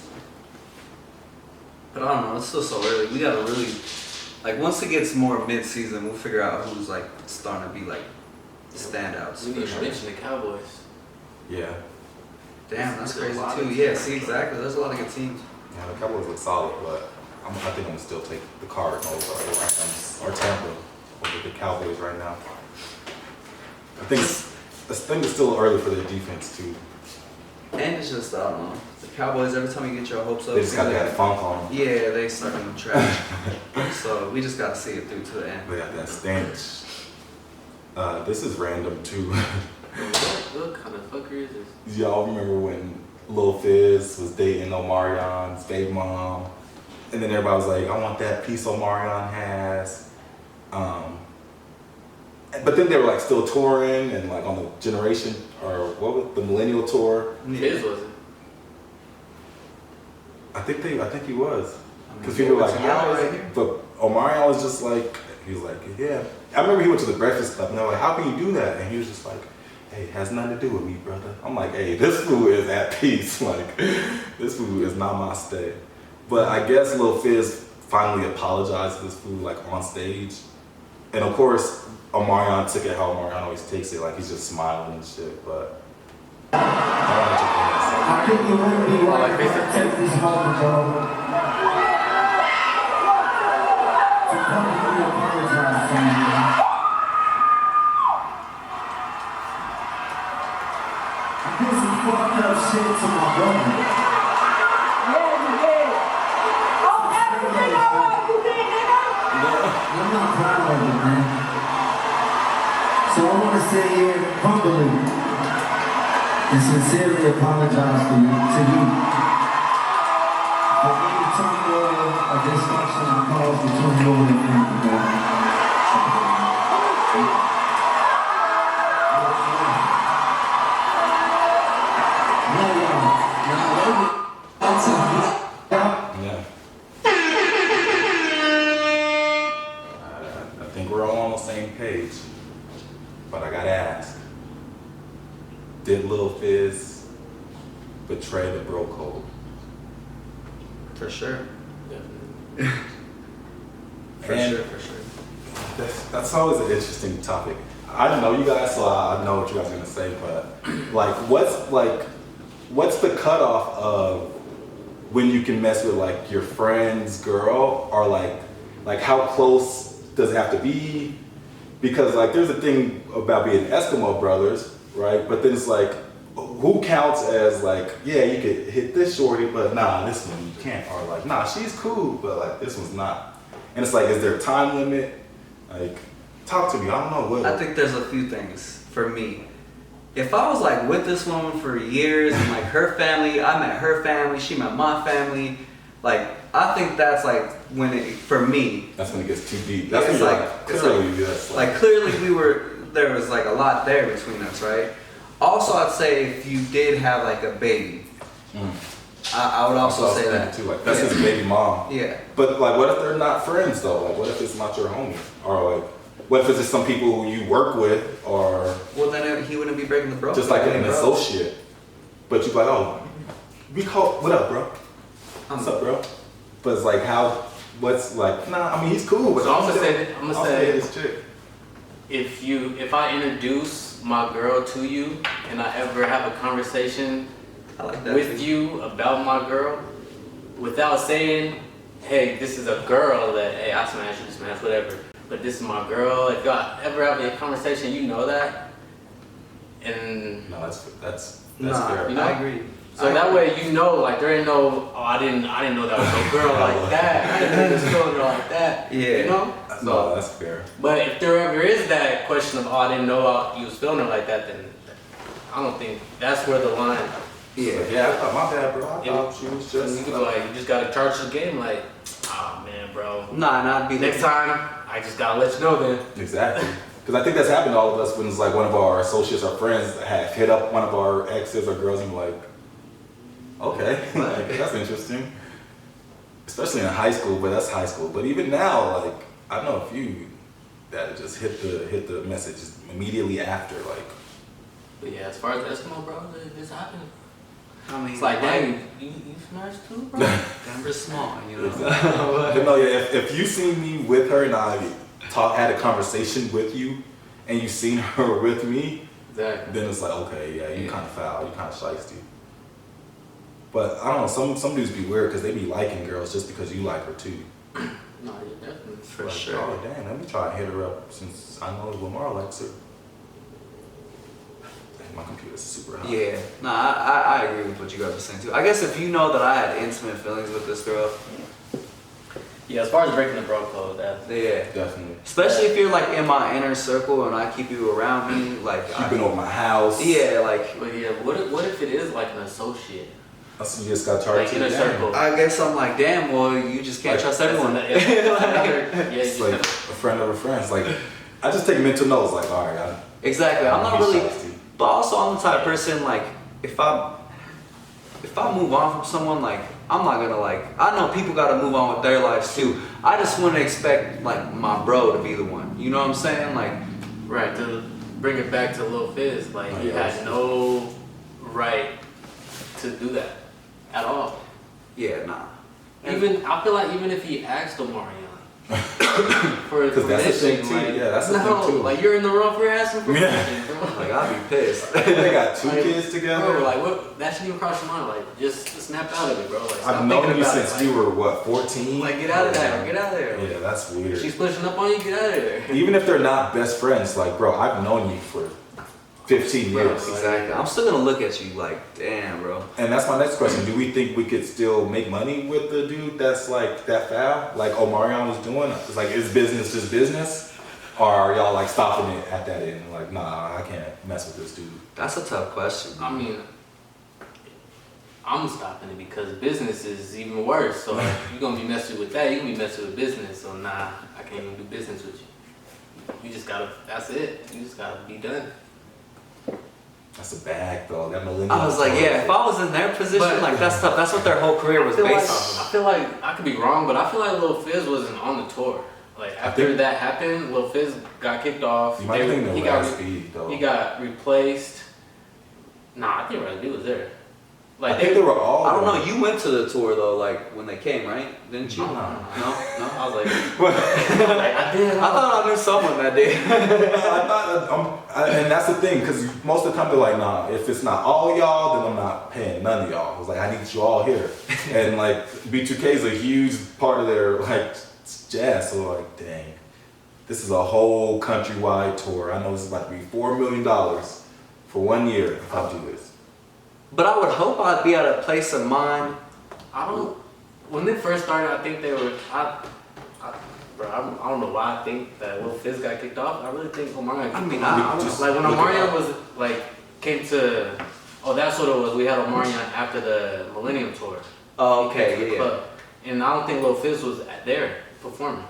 But I don't know. It's still so early. We gotta really, once it gets more mid-season, we'll figure out who's starting to be standouts. We need for to sure. mention the Cowboys. Yeah. Damn, that's There's crazy a lot too. of Yeah, teams. see exactly. There's a lot of good teams. Yeah, the Cowboys look solid, but I think I'm gonna still take the Cardinals or Tampa over the Cowboys right now. I think it's still early for their defense too. And it's just, I don't know. The Cowboys, every time you get your hopes up, They just got that funk on them. yeah, they starting to trash. So we just gotta see it through to the end. They got that stench. This is random too. What kind of fucker is this? Y'all remember when Lil Fizz was dating Omarion's baby mom? And then everybody was like, I want that piece Omarion has. but then they were like still touring and like on the generation or what was the millennial tour. His was it? I think he was. Because he people were went like, to Yellow how is right it? here? But Omarion was just like, he was like, yeah. I remember he went to the Breakfast Club and they were like, how can you do that? And he was just like, hey, it has nothing to do with me, brother. I'm like, hey, this fool is at peace. Like, this fool is namaste. But I guess Lil Fizz finally apologized to this fool like on stage. And of course, Omarion took it how Omarion always takes it, like he's just smiling and shit, but I think you wouldn't be Like right face if to I take this moment, bro, to publicly apologize to you. I did some fucked up shit to my brother. I'm not proud of it, man. So I want to sit here humbly and sincerely apologize to you for any turmoil or dysfunction I caused between you and your family, man. Yeah. I think we're all on the same page, but I gotta ask, did Lil Fizz betray the bro code? For sure. Definitely. For And sure. that's always an interesting topic. I don't know you guys, so I know what you guys are gonna say, but what's the cutoff of when you can mess with like your friend's girl, or like how close does it have to be? Because like there's a thing about being Eskimo brothers, right? But then it's like, who counts as like, yeah, you could hit this shorty, but nah, this one you can't, or like, nah, she's cool, but like this one's not. And it's like, is there a time limit? Like, talk to me. I don't know what. I think there's a few things for me. If I was like with this woman for years and like her family, I met her family, she met my family, like I think that's like when it, for me, That's when it gets too deep. That's when it's you're like, like, it's clearly, that's like clearly there was like a lot there between us, right? Also, I'd say if you did have like a baby, I would also That's what I was say thinking that too. Like that's yeah. his baby mom. Yeah. But like, what if they're not friends though? Like, what if it's not your homie? Or like, what if it's just some people who you work with, or Well, then he wouldn't be breaking the bro. just like an bro. associate? But you like, oh, what up, bro? What's up, bro? But it's like, what's like, nah, I mean, he's cool, but So I'm gonna I'll say this chick. if I introduce my girl to you and I ever have a conversation I like that with too. you about my girl, without saying, hey, this is a girl that, hey, I smash, you smash, whatever, but this is my girl. If y'all ever have a conversation, you know that. And No, that's Nah, fair. You know? I agree. so I that agree. way you know, like there ain't no, oh, I didn't know that was a girl like that. I didn't know this girl like that. Yeah. You know? No, that's fair. But if there ever is that question of, oh, I didn't know you was feeling her like that, then I don't think that's where the line. Yeah. Yeah, I thought, my bad, bro. I Yeah. thought she was You just could be like, you just gotta charge the game, like, oh man, bro. Nah, and I'd be Next time, I just gotta let you know then. Exactly. Because I think that's happened to all of us when it's like one of our associates or friends have hit up one of our exes or girls and be like, okay, like, that's interesting. Especially in high school, but that's high school. But even now, like, I know a few that just hit the message immediately after, like, But yeah, as far as Eskimo, bro, this happened. I mean, It's like, right. dang, you smashed too, bro? Denver's small, you know. but no, yeah, if you seen me with her and I had a conversation with you and you seen her with me, Exactly. then it's like, okay, yeah, you Yeah. kind of foul, you kind of shiesty. But I don't know, some dudes be weird because they be liking girls just because you like her too. No, yeah, definitely. For Like, sure. oh damn, let me try and hit her up since I know Lamar likes her. Dang, my computer's super hot. Yeah, nah, I agree with what you guys are saying too. I guess if you know that I had intimate feelings with this girl, Yeah, as far as breaking the bro code, that's yeah. Definitely. Especially if you're like in my inner circle and I keep you around me, like Keeping over my house. yeah, like But yeah, what if it is like an associate? So you just got charged Like to in the a game. circle. I guess I'm like, damn, well, you just can't Like, trust That's everyone. another- yeah, you It's just like gotta- a friend of a friend. It's like I just take mental notes. Like, all right, Exactly. I'm not really, shiesty. but also I'm the type of person like if I move on from someone, like I'm not gonna like. I know people gotta move on with their lives too. I just wouldn't expect like my bro to be the one. You know what I'm saying? Like, Right, to bring it back to Lil Fizz, like Oh, he yeah. had no right to do that at all. yeah, nah. Even I feel like even if he asked Omarion for Because that's the thing, permission, too. like, Yeah, that's the no, thing, too. like you're in the wrong for asking for Yeah. permission, bro. Like I'd be pissed. I think they got 2 Like, kids together. Bro, like what? That shouldn't even cross your mind. Like just snap out of it, bro. Like stop I've known thinking you about since it. Like, you were what, 14? like get out of there, get out of there. Yeah, that's weird. She's pushing up on you, get out of there. Even if they're not best friends, like, bro, I've known you for 15 Bro, years. Exactly. I'm still gonna look at you like, damn, bro. And that's my next question. Do we think we could still make money with the dude that's like that foul? Like Omarion was doing? It's like, is business just business? Or are y'all like stopping it at that end? Like, nah, I can't mess with this dude. That's a tough question. I mean, I'm stopping it because business is even worse. So like, you're gonna be messing with that. You're gonna be messing with business. So nah, I can't even do business with you. You just gotta. That's it. You just gotta be done. That's a bag though. That millennial. I was like, yeah, if I was in their position, But- like that's tough. That's what their whole career was based off I of. feel like I could be wrong, but I feel like Lil Fizz wasn't on the tour. Like after think- that happened, Lil Fizz got kicked off. You might They- think the he got last beat though. he got replaced. Nah, I think Riley B was there. Like I think they were all. I don't know. You went to the tour though, like when they came, right? Didn't you? No. No. I was like, like I did. I thought I knew someone that did. And that's the thing, because most of the time they're like, nah, if it's not all y'all, then I'm not paying none of y'all. I was like, I need you all here. And like, B2K is a huge part of their like jazz. So like, dang, this is a whole countrywide tour. I know this is about to be $4 million for 1 year if I do this. But I would hope I'd be at a place of mind. I don't. When they first started, I think they were. Bro, I don't know why I think that Lil Fizz got kicked off. I really think Omarion. I mean, Just like when look it Omarion up. was like came to. Oh, that's what it was. We had Omarion after the Millennium Tour. Oh, He came to okay, the yeah. club. And I don't think Lil Fizz was there performing.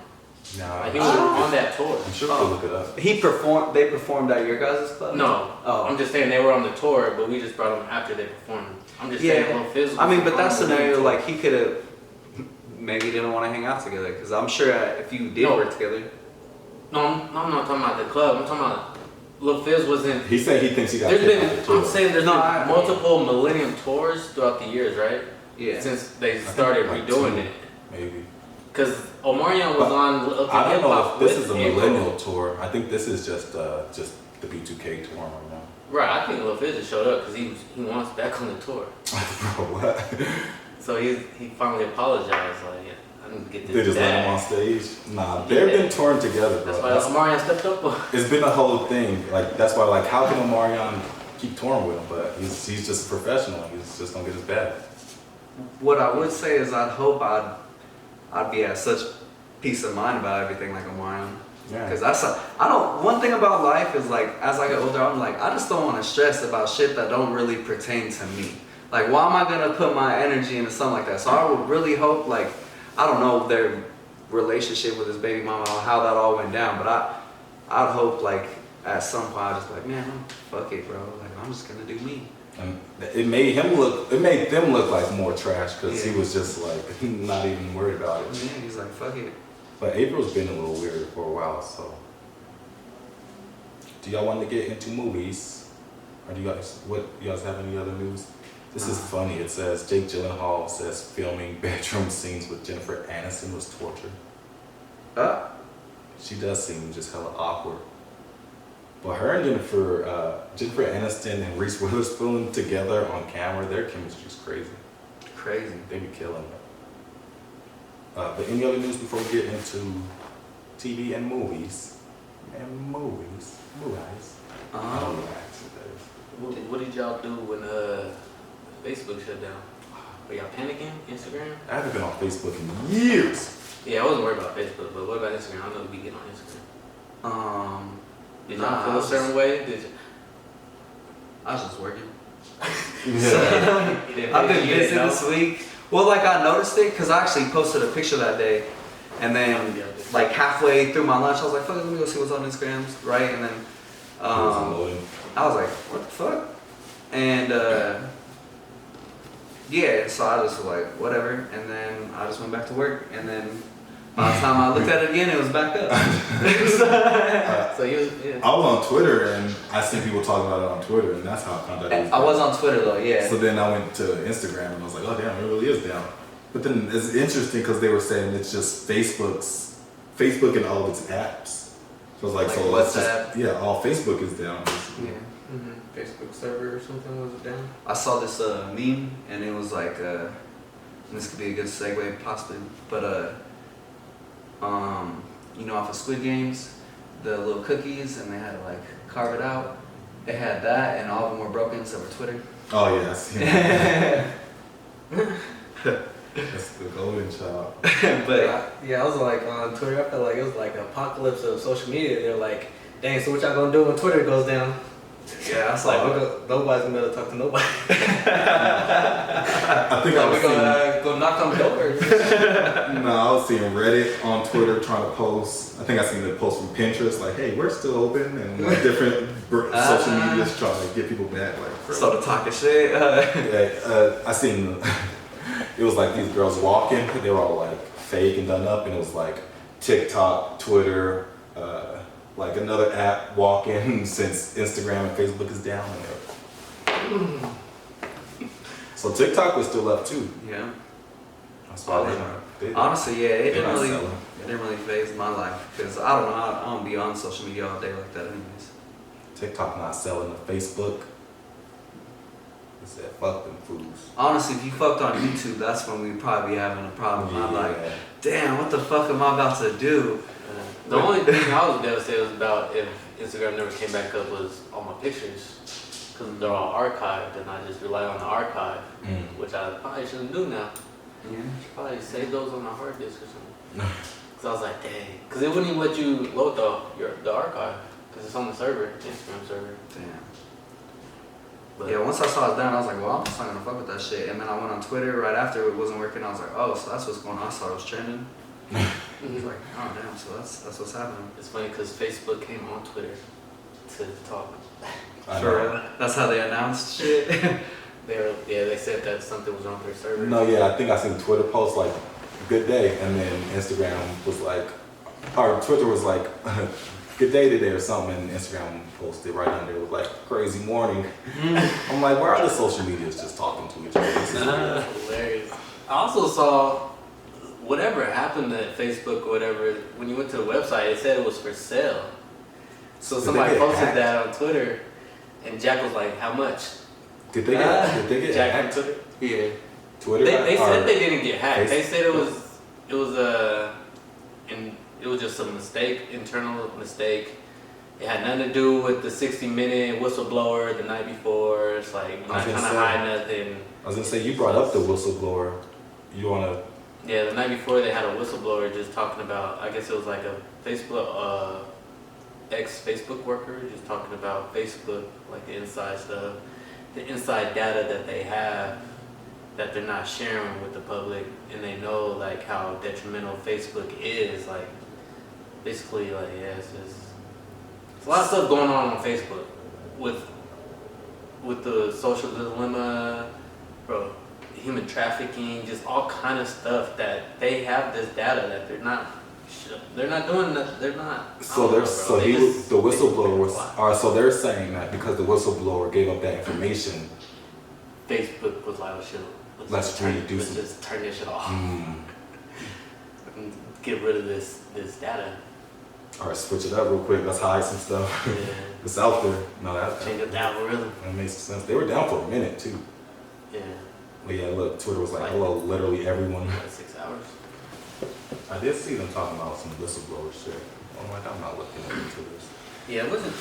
Nah, Like he was on that tour. I'm sure they'll look it up. He performed. They performed at your guys' club. No, Oh. I'm just saying they were on the tour, but we just brought them after they performed. I'm just Yeah. saying Lil Fizz. I mean, was but that on the scenario, tour. like he could have maybe didn't want to hang out together. Because I'm sure if you did No. work together, No, I'm not talking about the club. I'm talking about Lil Fizz wasn't. He said he thinks he got There's kicked been, off the tour. I'm saying there's No, been I- multiple Millennium tours throughout the years, right? yeah. Since they I think started like redoing 2, it. Maybe. Because Omarion was But on Lil I don't Hip know Hop if this with is a April. millennial tour. I think this is just the B2K tour right now. Right, I think Lil Fizz just showed up because he wants back on the tour. Bro, what? So he finally apologized. Like, yeah, I need to get this They just let back. him on stage? Nah, they've been touring together, bro. That's why Omarion stepped up. It's been a whole thing. Like, that's why, like, how can Omarion keep touring with him? But he's just a professional. He's just gonna get his bag. What I would say is I'd hope I'd be at such peace of mind about everything like Omarion. Yeah. Because one thing about life is like, as I get older, I'm like, I just don't want to stress about shit that don't really pertain to me. Like, why am I going to put my energy into something like that? So I would really hope, like, I don't know their relationship with his baby mama, or how that all went down, but I'd hope, like, at some point, I'd just be like, man, fuck it, bro. Like, I'm just going to do me. And it made them look like more trash because he was just like not even worried about it. Yeah, he's like, fuck it. But April's been a little weird for a while, so. Do y'all want to get into movies? Or do you guys have any other news? This is funny. It says Jake Gyllenhaal says filming bedroom scenes with Jennifer Aniston was torture. She does seem just hella awkward. But her and Jennifer Aniston and Reese Witherspoon together on camera, their chemistry's crazy. Crazy. They be killing it. But any other news before we get into TV and movies? Movies. I don't know what accent that is. What did y'all do when Facebook shut down? Were y'all panicking? Instagram? I haven't been on Facebook in years. Yeah, I wasn't worried about Facebook, but what about Instagram? I know we get on Instagram. Did y'all Nah, feel a certain way? I was just working. Yeah. I've been busy this week. Well, like I noticed it because I actually posted a picture that day, and then like halfway through my lunch, I was like, fuck it, let me go see what's on Instagram, right? And then It was unloading. I was like, what the fuck? And yeah, so I just was like, whatever. And then I just went back to work. And then by the time I looked at it again, it was back up. So you, yeah. I was on Twitter and I seen people talking about it on Twitter, and that's how I found out it was. I was on Twitter though, yeah. So then I went to Instagram and I was like, oh damn, it really is down. But then it's interesting because they were saying it's just Facebook and all of its apps. So it's like Like so it's WhatsApp? just, yeah, all Facebook is down basically. Yeah. Facebook server or something was down. I saw this meme and it was like, and this could be a good segue possibly, but you know, off of Squid Games, the little cookies, and they had to like carve it out. They had that, and all of them were broken except for Twitter. Oh yeah, I seen that. That's the golden child. But Yeah, I was like on Twitter. I felt like it was like an apocalypse of social media. They're like, dang, so what y'all gonna do when Twitter goes down? yeah, I saw. Nobody's gonna be able to talk to nobody. I think I was We're gonna go knock on doors. No, I was seeing Reddit on Twitter trying to post. I think I seen the post from Pinterest like, "Hey, we're still open," and like different social medias trying to get people back. Like, bro. Started talking shit. Yeah, I seen. It was like these girls walking. They were all like fake and done up, and it was like TikTok, Twitter, like another app walking since Instagram and Facebook is down. So TikTok was still up too. Yeah. That's why they Honestly, yeah, They're not selling. it didn't really phase my life because I don't know, I don't be on social media all day like that anyways. TikTok not selling to Facebook. They said fuck them fools. Honestly, if you fucked on YouTube, that's when we'd probably be having a problem. I'm like, Yeah. damn, what the fuck am I about to do? The only thing I was devastated was about if Instagram never came back up was all my pictures. Because they're all archived and I just rely on the archive, which I probably shouldn't do now. Yeah. I should probably save those on my hard disk or something. Because I was like, dang. Because it wouldn't even let you load the archive. Because it's on the server, Instagram server. Damn. But Yeah, once I saw it down, I was like, well, I'm just not gonna fuck with that shit. And then I went on Twitter right after it wasn't working. I was like, oh, so that's what's going on. I saw it was trending. I was like, oh damn, so that's what's happening. it's funny because Facebook came on Twitter to talk. I For know. real. That's how they announced shit. They said that something was wrong with their server. No, yeah, I think I seen Twitter post like "Good day," and then Instagram was like, or Twitter was like, "Good day today" or something, and Instagram posted right under it was like "Crazy morning." I'm like, where are the social medias just talking to each other? This is weird. Hilarious. I also saw whatever happened to Facebook or whatever. When you went to the website, it said it was for sale. So Did somebody they get posted hacked? that on Twitter, and Jack was like, "How much?" Did they get Jack on hacked? Twitter. Yeah. Twitter? They or- said they didn't get hacked. They Facebook? said it was just a mistake, internal mistake. It had nothing to do with the 60-minute whistleblower the night before. It's like I you're not was trying gonna to say. hide nothing. I was gonna say you brought up the whistleblower. You wanna? Yeah, the night before they had a whistleblower just talking about. I guess it was like a Facebook ex-Facebook worker just talking about Facebook, like the inside stuff, the inside data that they have that they're not sharing with the public, and they know like how detrimental Facebook is. Like basically, like yeah, it's a lot of stuff going on Facebook with the social dilemma, bro, human trafficking, just all kind of stuff that they have this data that they're not doing that. They're not. So I don't know, there's bro. so They he just- the whistleblower was. Why? All right, so they're saying that because the whistleblower gave up that information. Facebook was like, oh shit, Let's reduce let's it. just turn this shit off Hmm. and get rid of this data. All right, switch it up real quick. Let's hide some stuff. Yeah, It's out there. No, that change up the algorithm. that makes sense. They were down for a minute too. Yeah, But yeah, look, Twitter was like, hello, literally everyone. like 6 hours. I did see them talking about some whistleblower shit. I'm like, I'm not looking into this. Yeah, it wasn't.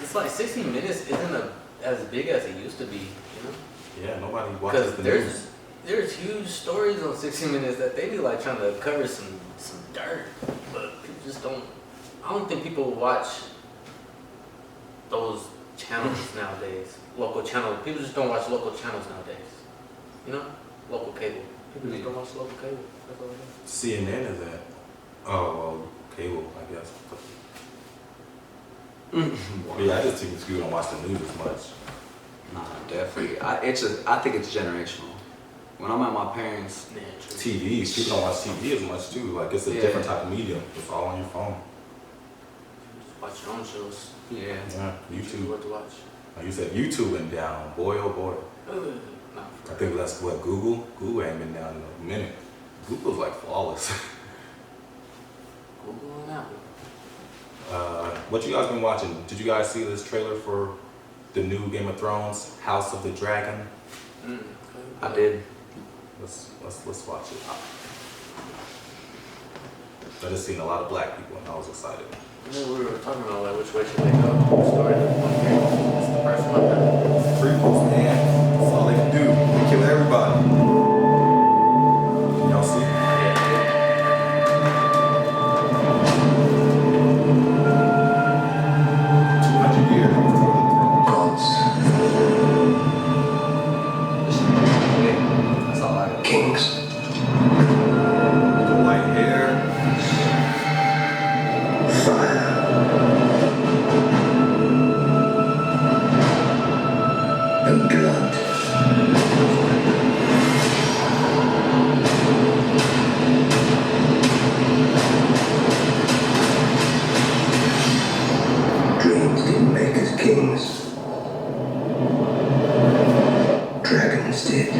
It's like 60 Minutes isn't as big as it used to be, you know? Yeah, nobody watches Because the news. there's huge stories on 60 Minutes that they be like trying to cover some dirt, but people just don't. I don't think people watch those channels nowadays. Local channels. People just don't watch local channels nowadays. You know, local cable. People just don't watch local cable. That's all it is. CNN is at Oh, well, cable, I guess. But yeah, I just think people don't watch the news as much. Nah, definitely. I think it's generational. When I'm at my parents, Yeah, true. TV, people don't watch TV as much too. Like it's a Yeah. different type of medium. It's all on your phone. Just watch your own shows. yeah. Yeah, Choose YouTube. what to watch. Like you said, YouTube went down. Boy, oh boy. Nah, I think that's what Google. Google ain't been down in a minute. Google's like flawless. Google and Apple. What you guys been watching? Did you guys see this trailer for the new Game of Thrones, House of the Dragon? I did. Let's watch it. I just seen a lot of black people and I was excited. And then we were talking about like which way should they go. Story of the one here. It's the first one. Prequels, man. That's all they can do. They kill everybody. Y'all see? Yeah. 200 years before the throne. Gods, That's all I got. kings, The white hair. fire, and blood. Dreams didn't make us kings. Dragons did.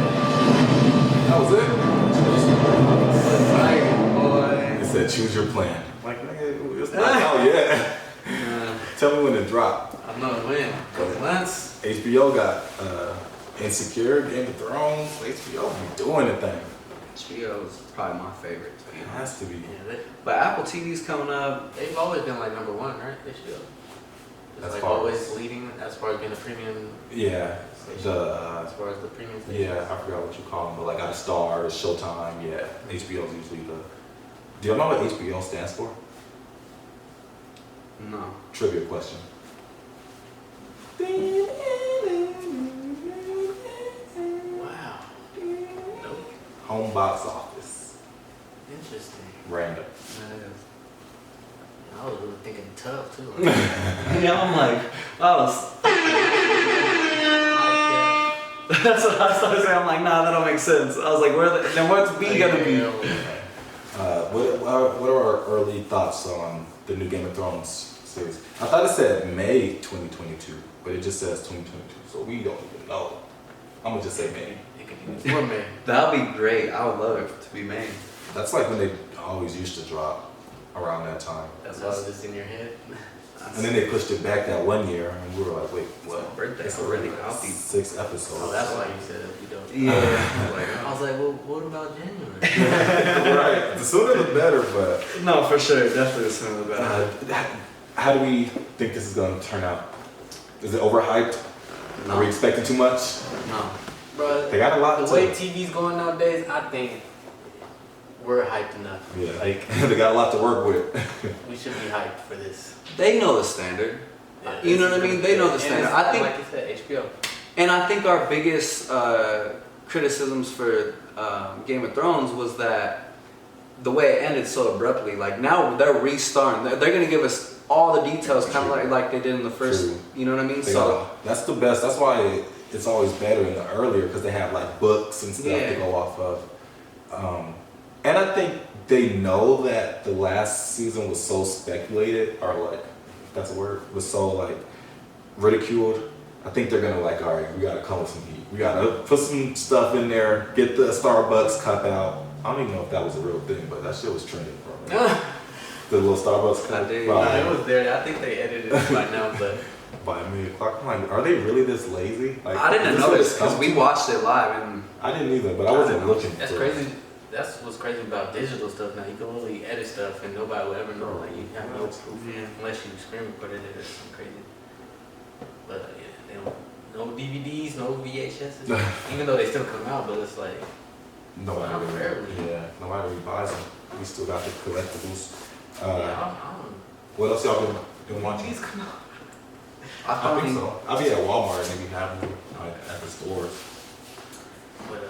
That was it. Boy. It said choose your plan. Like, nigga, it's not out yet. Tell me when it dropped. I know when. Couple months. HBO got Insecure, Game of Thrones. HBO be doing the thing. HBO is probably my favorite. To be It honest. has to be. Yeah, But Apple TV's coming up. they've always been like number one, right? They should. It's As like far always as- leading as far as being a premium Yeah. station. The As far as the premium station. yeah, I forgot what you call them, but like out of Stars, Showtime. Yeah, HBO is usually the. Do you know what HBO stands for? No. Trivia question. Wow. Nope. Home box office. Interesting. Random. I was really thinking tough too. Yeah, I'm like, oh, that's what I started saying. I'm like, nah, that don't make sense. I was like, then what's B gonna be? What are our early thoughts on the new Game of Thrones series? I thought it said May 2022, but it just says 2022, so we don't even know. I'm gonna just say May. It could be before May. That'd be great. I would love it to be made. That's like when they always used to drop around that time. That's why it's in your head. And then they pushed it back that 1 year, and we were like, wait, what? Birthday It's already. already I'll be. 6 episodes. Oh, that's why you said it. You don't. Yeah. I was like, well, what about January? Right. The sooner the better, but No, for sure. Definitely the sooner the better. how do we think this is going to turn out? Is it overhyped? Are we No. expecting too much? No. Bro, They got a lot the to- way TV's going nowadays, I think we're hyped enough. Yeah. Like, They got a lot to work with. we should be hyped for this. They know the standard. You know what I mean? They know the And standard. it's- I think, like you said, HBO. and I think our biggest criticisms for Game of Thrones was that the way it ended so abruptly. Like now they're restarting. They're gonna give us all the details, kind of like they did in the first. True. You know what I mean? They So got- that's the best. That's why it's always better in the earlier because they have like books and stuff Yeah. to go off of. And I think they know that the last season was so speculated, or like, if that's a word, was so like ridiculed. I think they're gonna like, all right, we gotta come with some heat. We gotta put some stuff in there, get the Starbucks cup out. I don't even know if that was a real thing, but that shit was trending for me. The little Starbucks cup. I did. No, it was there. I think they edited it by now, but By me o'clock. I'm like, are they really this lazy? Like, I didn't this know what this it's because come we to? watched it live and I didn't either, but I wasn't looking. that's for crazy. That's what's crazy about digital stuff now. You can really edit stuff and nobody will ever know. Like you have no proof unless you screen recorded it or something crazy. But yeah, they don't. No DVDs, no VHS. Even though they still come out, but it's like Nobody Not really, rarely. yeah, nobody really buys them. We still got the collectibles. yeah, I don't. What else y'all been watching? These come out. I I finally, think so. I'll be at Walmart and maybe have them like at the stores. But,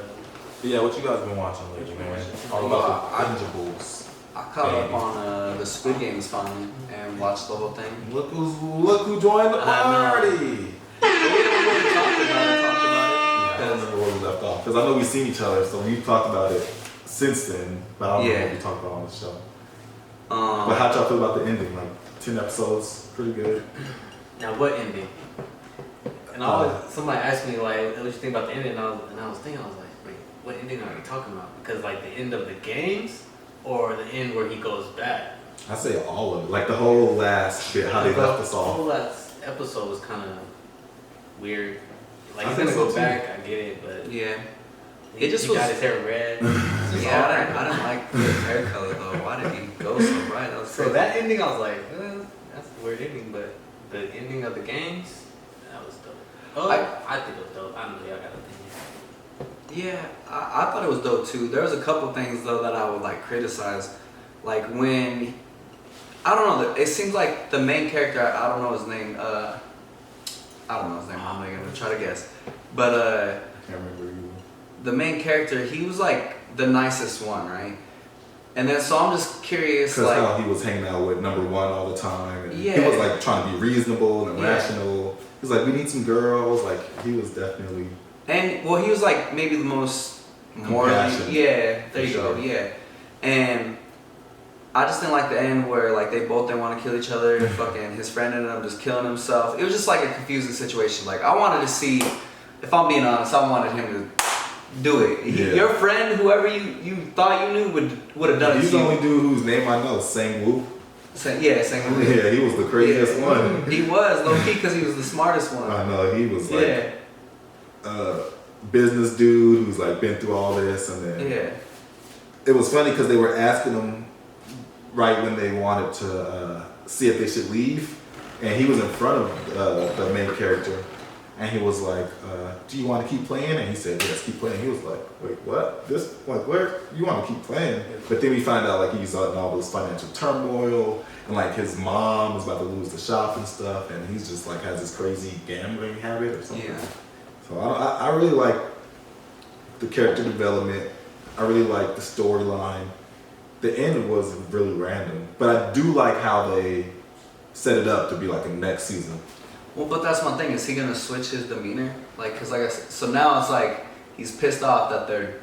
But yeah, what you guys been watching lately, man? All about the bingeables. I caught up on the Squid Games finally and watched the whole thing. Look who joined the I know. party. We haven't really talked about I don't remember where we left off because I know we've seen each other, so we've talked about it since then. But I don't know Yeah. what we talked about on the show. it. But how'd y'all feel about the ending? Like 10 episodes, pretty good. now what ending? And I was, somebody asked me like, what you think about the ending? And I was thinking, I was like, wait, what ending are you talking about? Because like the end of the games, or the end where he goes back? I say all of it, like the whole last bit, how they left us The whole all. last episode was kind of weird. Like I he's think gonna go so, too. back, I get it, but Yeah. he, It just he got was- his hair red. Yeah, I didn't like the hair color though. Why did he go so bright? That was So crazy. that ending, I was like, that's a weird ending, but the ending of the games, that was dope. Oh, I think it was dope. I don't know, y'all got an opinion. Yeah, I thought it was dope too. There was a couple things though that I would like criticize, like when I don't know. It seems like the main character. I don't know his name. I don't know his name. I'm not gonna try to guess. But I can't remember you. the main character, he was like the nicest one, right? And then so I'm just curious, Because like, how he was hanging out with number one all the time. And he Yeah. was like trying to be reasonable and Yeah. rational. He was like, we need some girls. Like, he was definitely. and well, he was like maybe the most morally, Compassionate. yeah. There For you go, sure. yeah. And I just didn't like the end where like they both didn't want to kill each other. Fucking his friend ended up just killing himself. It was just like a confusing situation. Like I wanted to see, if I'm being honest, I wanted him to do it. Yeah. Your friend, whoever you thought you knew would have done it. He's to the you. only dude whose name I know, Sang Woo. Saying Yeah, he was the craziest one. He was low key because he was the smartest one. I know, he was like Yeah, business dude who's like been through all this, and then yeah, it was funny because they were asking him right when they wanted to see if they should leave, and he was in front of the main character, and he was like, "Do you want to keep playing?" And he said, "Yes, keep playing." He was like, "Wait, what? This like where you want to keep playing?" But then we find out like he's in all this financial turmoil, and like his mom is about to lose the shop and stuff, and he's just like has this crazy gambling habit or something. yeah. So I really like the character development. I really like the storyline. The end was really random, but I do like how they set it up to be like a next season. Well, but that's one thing. Is he gonna switch his demeanor? Like, cause like I said, so now it's like he's pissed off that they're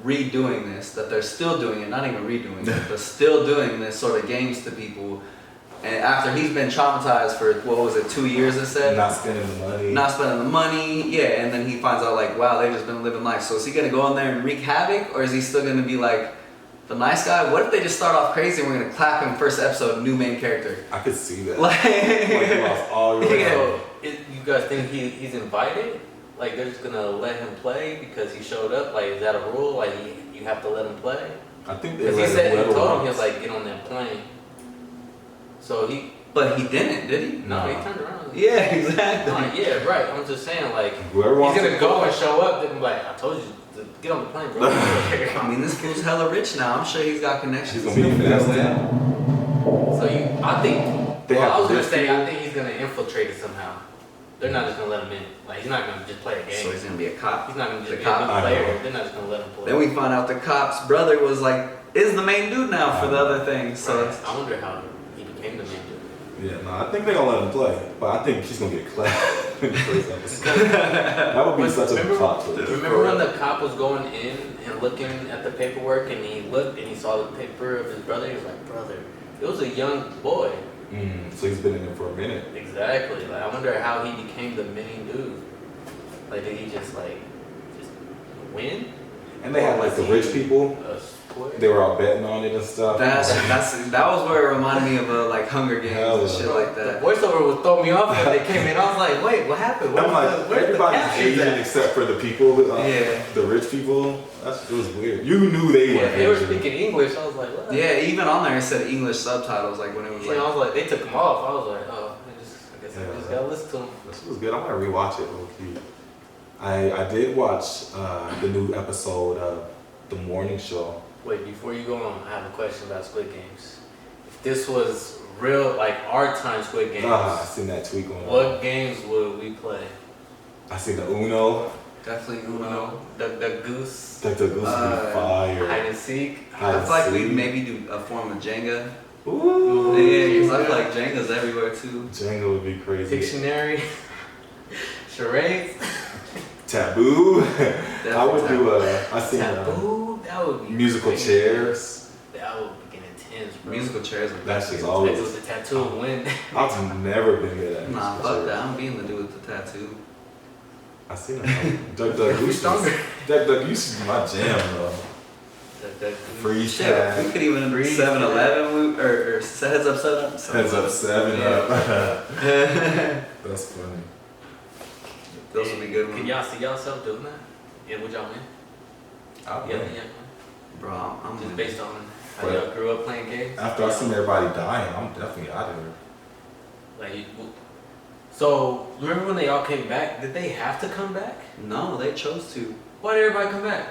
redoing this, that they're still doing it, not even redoing it, but still doing this sort of games to people. And after he's been traumatized for what was it, 2 years? It said. Not spending the money. Not spending the money, yeah, and then he finds out like, wow, they've just been living life. So is he gonna go in there and wreak havoc, or is he still gonna be like the nice guy? What if they just start off crazy and we're gonna clap him first episode, new main character? I could see that. Like, you lost all your Yeah. So, you guys think he's invited? Like they're just gonna let him play because he showed up? Like is that a rule? Like you have to let him play? I think they Because he let said he whoever told him he wants. was like get on that plane. So but he didn't, did he? no, he Nah. turned around. Yeah, I'm exactly. like, yeah, right. I'm just saying like Whoever wants he's gonna to go and show up. Then be like I told you to get on the plane, bro. I mean, this fool's hella rich now. I'm sure he's got connections. He's gonna be fast now. So I think. They Well, have I was gonna rich say I people. think he's gonna infiltrate it somehow. They're not just gonna let him in. Like he's not gonna just play a game. So he's gonna be a cop. He's not gonna just The be cop. a I good player. know. They're not just gonna let him play. Then we find out the cop's brother was like, is the main dude now for the other thing. So Right. I wonder how he became the main dude. Yeah, no, I think they're gonna let him play, but I think he's gonna get clapped in the first episode. That would be such a Remember- plot twist. Remember when the cop was going in and looking at the paperwork and he looked and he saw the paper of his brother? He was like, brother. It was a young boy. So he's been in it for a minute. Exactly. Like I wonder how he became the main dude. Like did he just win? And they had like the rich people. A square? They were all betting on it and stuff. that was where it reminded me of like Hunger Games Hell and yeah. shit like The that. voiceover would throw me off when they came in. I was like, wait, what happened? I'm like, where's the everybody's captions Asian at? except for the people, Yeah. the rich people. It was weird. You knew they Yeah, weren't they were Asian. speaking English. I was like, what? Yeah, even on there it said English subtitles, like when it was Yeah, I like, was like, they took them off. I was like, oh, I guess I just gotta listen to them. This was good. I'm gonna rewatch it. Low key. I did watch the new episode of The Morning Show. Wait, before you go on, I have a question about Squid Games. If this was real, like our time Squid Games, I seen that tweet going on. what games would we play? I seen the Uno. Definitely Uno. The goose, The goose would be fire. hide and seek. Hide I and feel like seek. we'd maybe do a form of Jenga. Ooh. Yeah, because I feel like Jenga's everywhere too. Jenga would be crazy. Dictionary, charades, Taboo. I would do I seen taboo. That would be musical crazy. chairs. That would get intense, bro. Musical chairs. Would That's be just good. always. It was a tattoo of wind. I've never been good at Nah, musical fuck chairs. that. I'm being the dude with the tattoo. I seen it. Duck Duck Goose. stronger. Duck Duck Goose is my jam, bro. The Freeze Shit, we tag. could even do Freeze 7-Eleven or heads up 7 up. Heads up 7 Yeah. up. That's funny. Those would be good Can ones. y'all see yourself doing that? Yeah, would y'all win? I Yeah, win. yeah. Bro, I'm Just just based on how Right. y'all grew up playing games. After I seen everybody dying, I'm definitely out of here. Like, so remember when they all came back? Did they have to come back? No, they chose to. Why did everybody come back?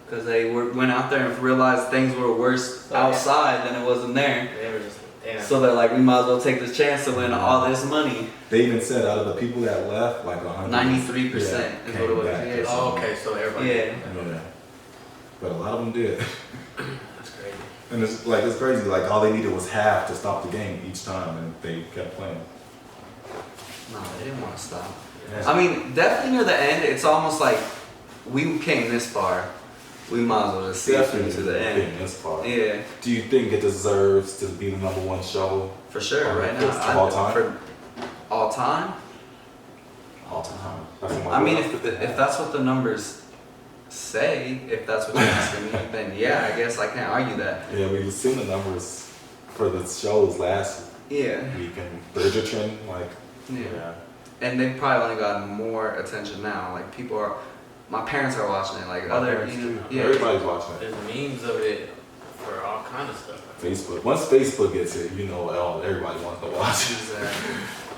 Because they went out there and realized things were worse Oh, yeah. outside than it was in there. They were just damn. So they're like, we might as well take this chance to win all this money. They even said out of the people that left, like 100. 93% is came what it was, back yeah. or Oh, something. okay, so everybody. Yeah. Yeah. But a lot of them did. That's crazy. And it's crazy. Like all they needed was half to stop the game each time, and they kept playing. No, they didn't want to stop. Yeah. I mean, definitely near the end, it's almost like we came this far. We might as well just see it through to the Definitely end. this far. Yeah, Do you think it deserves to be the #1 show? for sure. Or Right now, just of all time? For all time. All time. That's what my I mean, goal if is. that's what the numbers say, if that's what you're asking me, then yeah, I guess I can't argue that. Yeah, we've seen the numbers for the shows last Yeah. week, and Bridgerton, like, Yeah. And they've probably only gotten more attention now. Like people are, my parents are watching it. Like My other, parents you know, too. yeah. Everybody's watching it. There's memes of it for all kind of stuff. Facebook. Once Facebook gets it, you know, everybody wants to watch it. Exactly.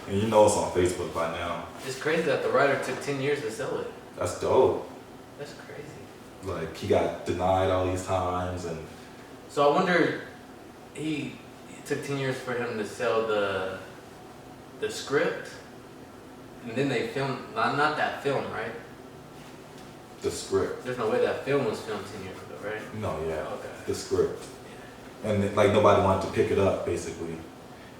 And you know it's on Facebook by now. It's crazy that the writer took 10 years to sell it. That's dope. That's crazy. Like, he got denied all these times, and So I wonder, it took 10 years for him to sell the script, and then they filmed, not that film, right? the script. There's no way that film was filmed 10 years ago, right? No, yeah. Okay. The script. And like nobody wanted to pick it up, basically.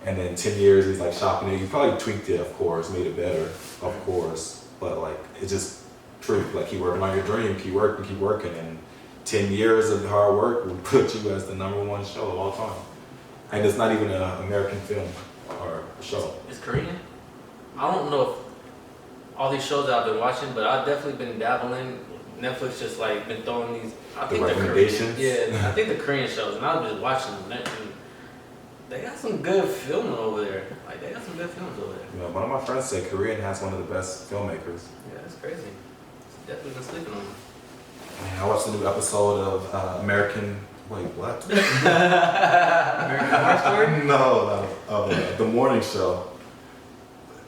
And then 10 years, he's like shopping it. He probably tweaked it, of course, made it better, of course. But like, it's just truth. Like, keep working on your dream, keep working. And 10 years of hard work will put you as the #1 show of all time. And it's not even an American film or show. It's Korean? I don't know if all these shows that I've been watching, but I've definitely been dabbling. Netflix just like been throwing these. I The think the Korean, recommendations? yeah, I think the Korean shows, and I've been watching them. And they got some good filming over there. Like they got some good films over there. You know, one of my friends said Korean has one of the best filmmakers. Yeah, that's crazy. Definitely been sleeping on them. Man, I watched a new episode of American. Wait, what? American Horror Story. No, of The Morning Show.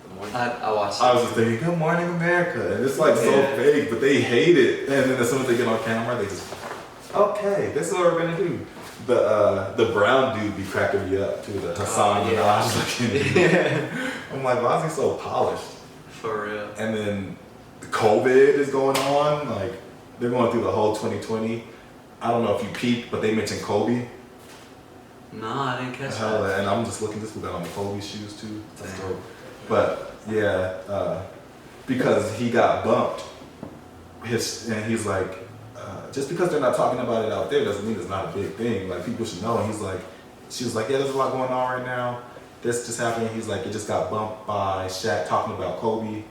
The morning. I watched I it. was just thinking, "Good morning, America," and it's like so Yeah. fake, but they hate it. And then as soon as they get on camera, they just, okay, this is what we're gonna do. The brown dude be cracking me up too. The Hassan yeah. Minaj looking dude. Yeah. I'm like, why is he so polished? For real. And then COVID is going on. Like, they're going through the whole 2020. I don't know if you peeped, but they mentioned Kobe. No, I didn't catch Hell, that. and I'm just looking. This got on the Kobe shoes too. That's Damn. dope. But yeah, because he got bumped. And he's like, just because they're not talking about it out there doesn't mean it's not a big thing. Like, people should know. And he's like, she was like, yeah, there's a lot going on right now. This just happened. He's like, it just got bumped by Shaq talking about Kobe. And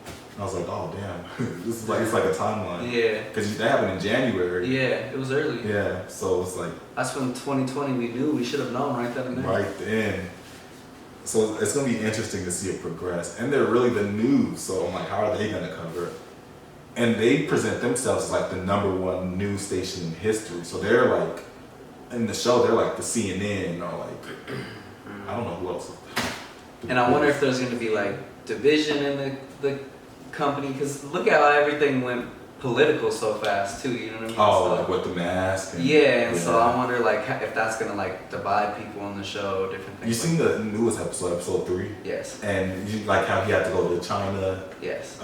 I was like, oh damn, this is like, it's like a timeline. Yeah. Because that happened in January. Yeah, it was early. Yeah, so it's like That's when 2020 we knew. We should have known right then and there. right then. So it's gonna be interesting to see it progress. And they're really the news, so I'm like, how are they gonna cover it? And they present themselves as like the #1 news station in history. So they're like, in the show, they're like the CNN or like, I don't know who else. And I wonder if there's going to be like division in the company, because look at how everything went political so fast too. You know what I mean? Oh, So- like with the mask. And, yeah, and so I wonder like if that's gonna like divide people on the show, different things. You seen the newest episode 3, Yes. and you like how he had to go to China, Yes.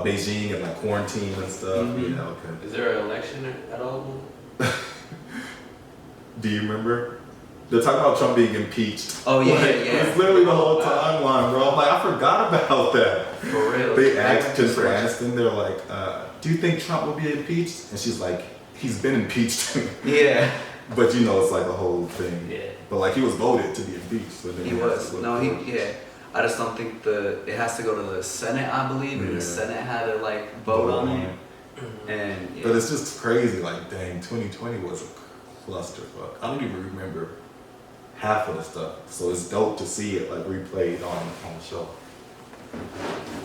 Beijing, and like quarantine and stuff. Mhm. Yeah, okay. Is there an election at all? Do you remember? They're talking about Trump being impeached. Oh yeah, Like, yeah. It's literally the whole timeline, bro. I'm like, I forgot about that. For real. They asked Jennifer Aniston, they're like, do you think Trump will be impeached? And she's like, he's been impeached. Yeah. But you know, it's like a whole thing. Yeah. But like, he was voted to be impeached. So then He has was. to go No, through it. yeah. I just don't think it has to go to the Senate, I believe, and Yeah. the Senate had to like vote on it. And yeah. But it's just crazy, like, dang, 2020 was a clusterfuck. I don't even remember half of the stuff. So it's dope to see it like replayed on the show.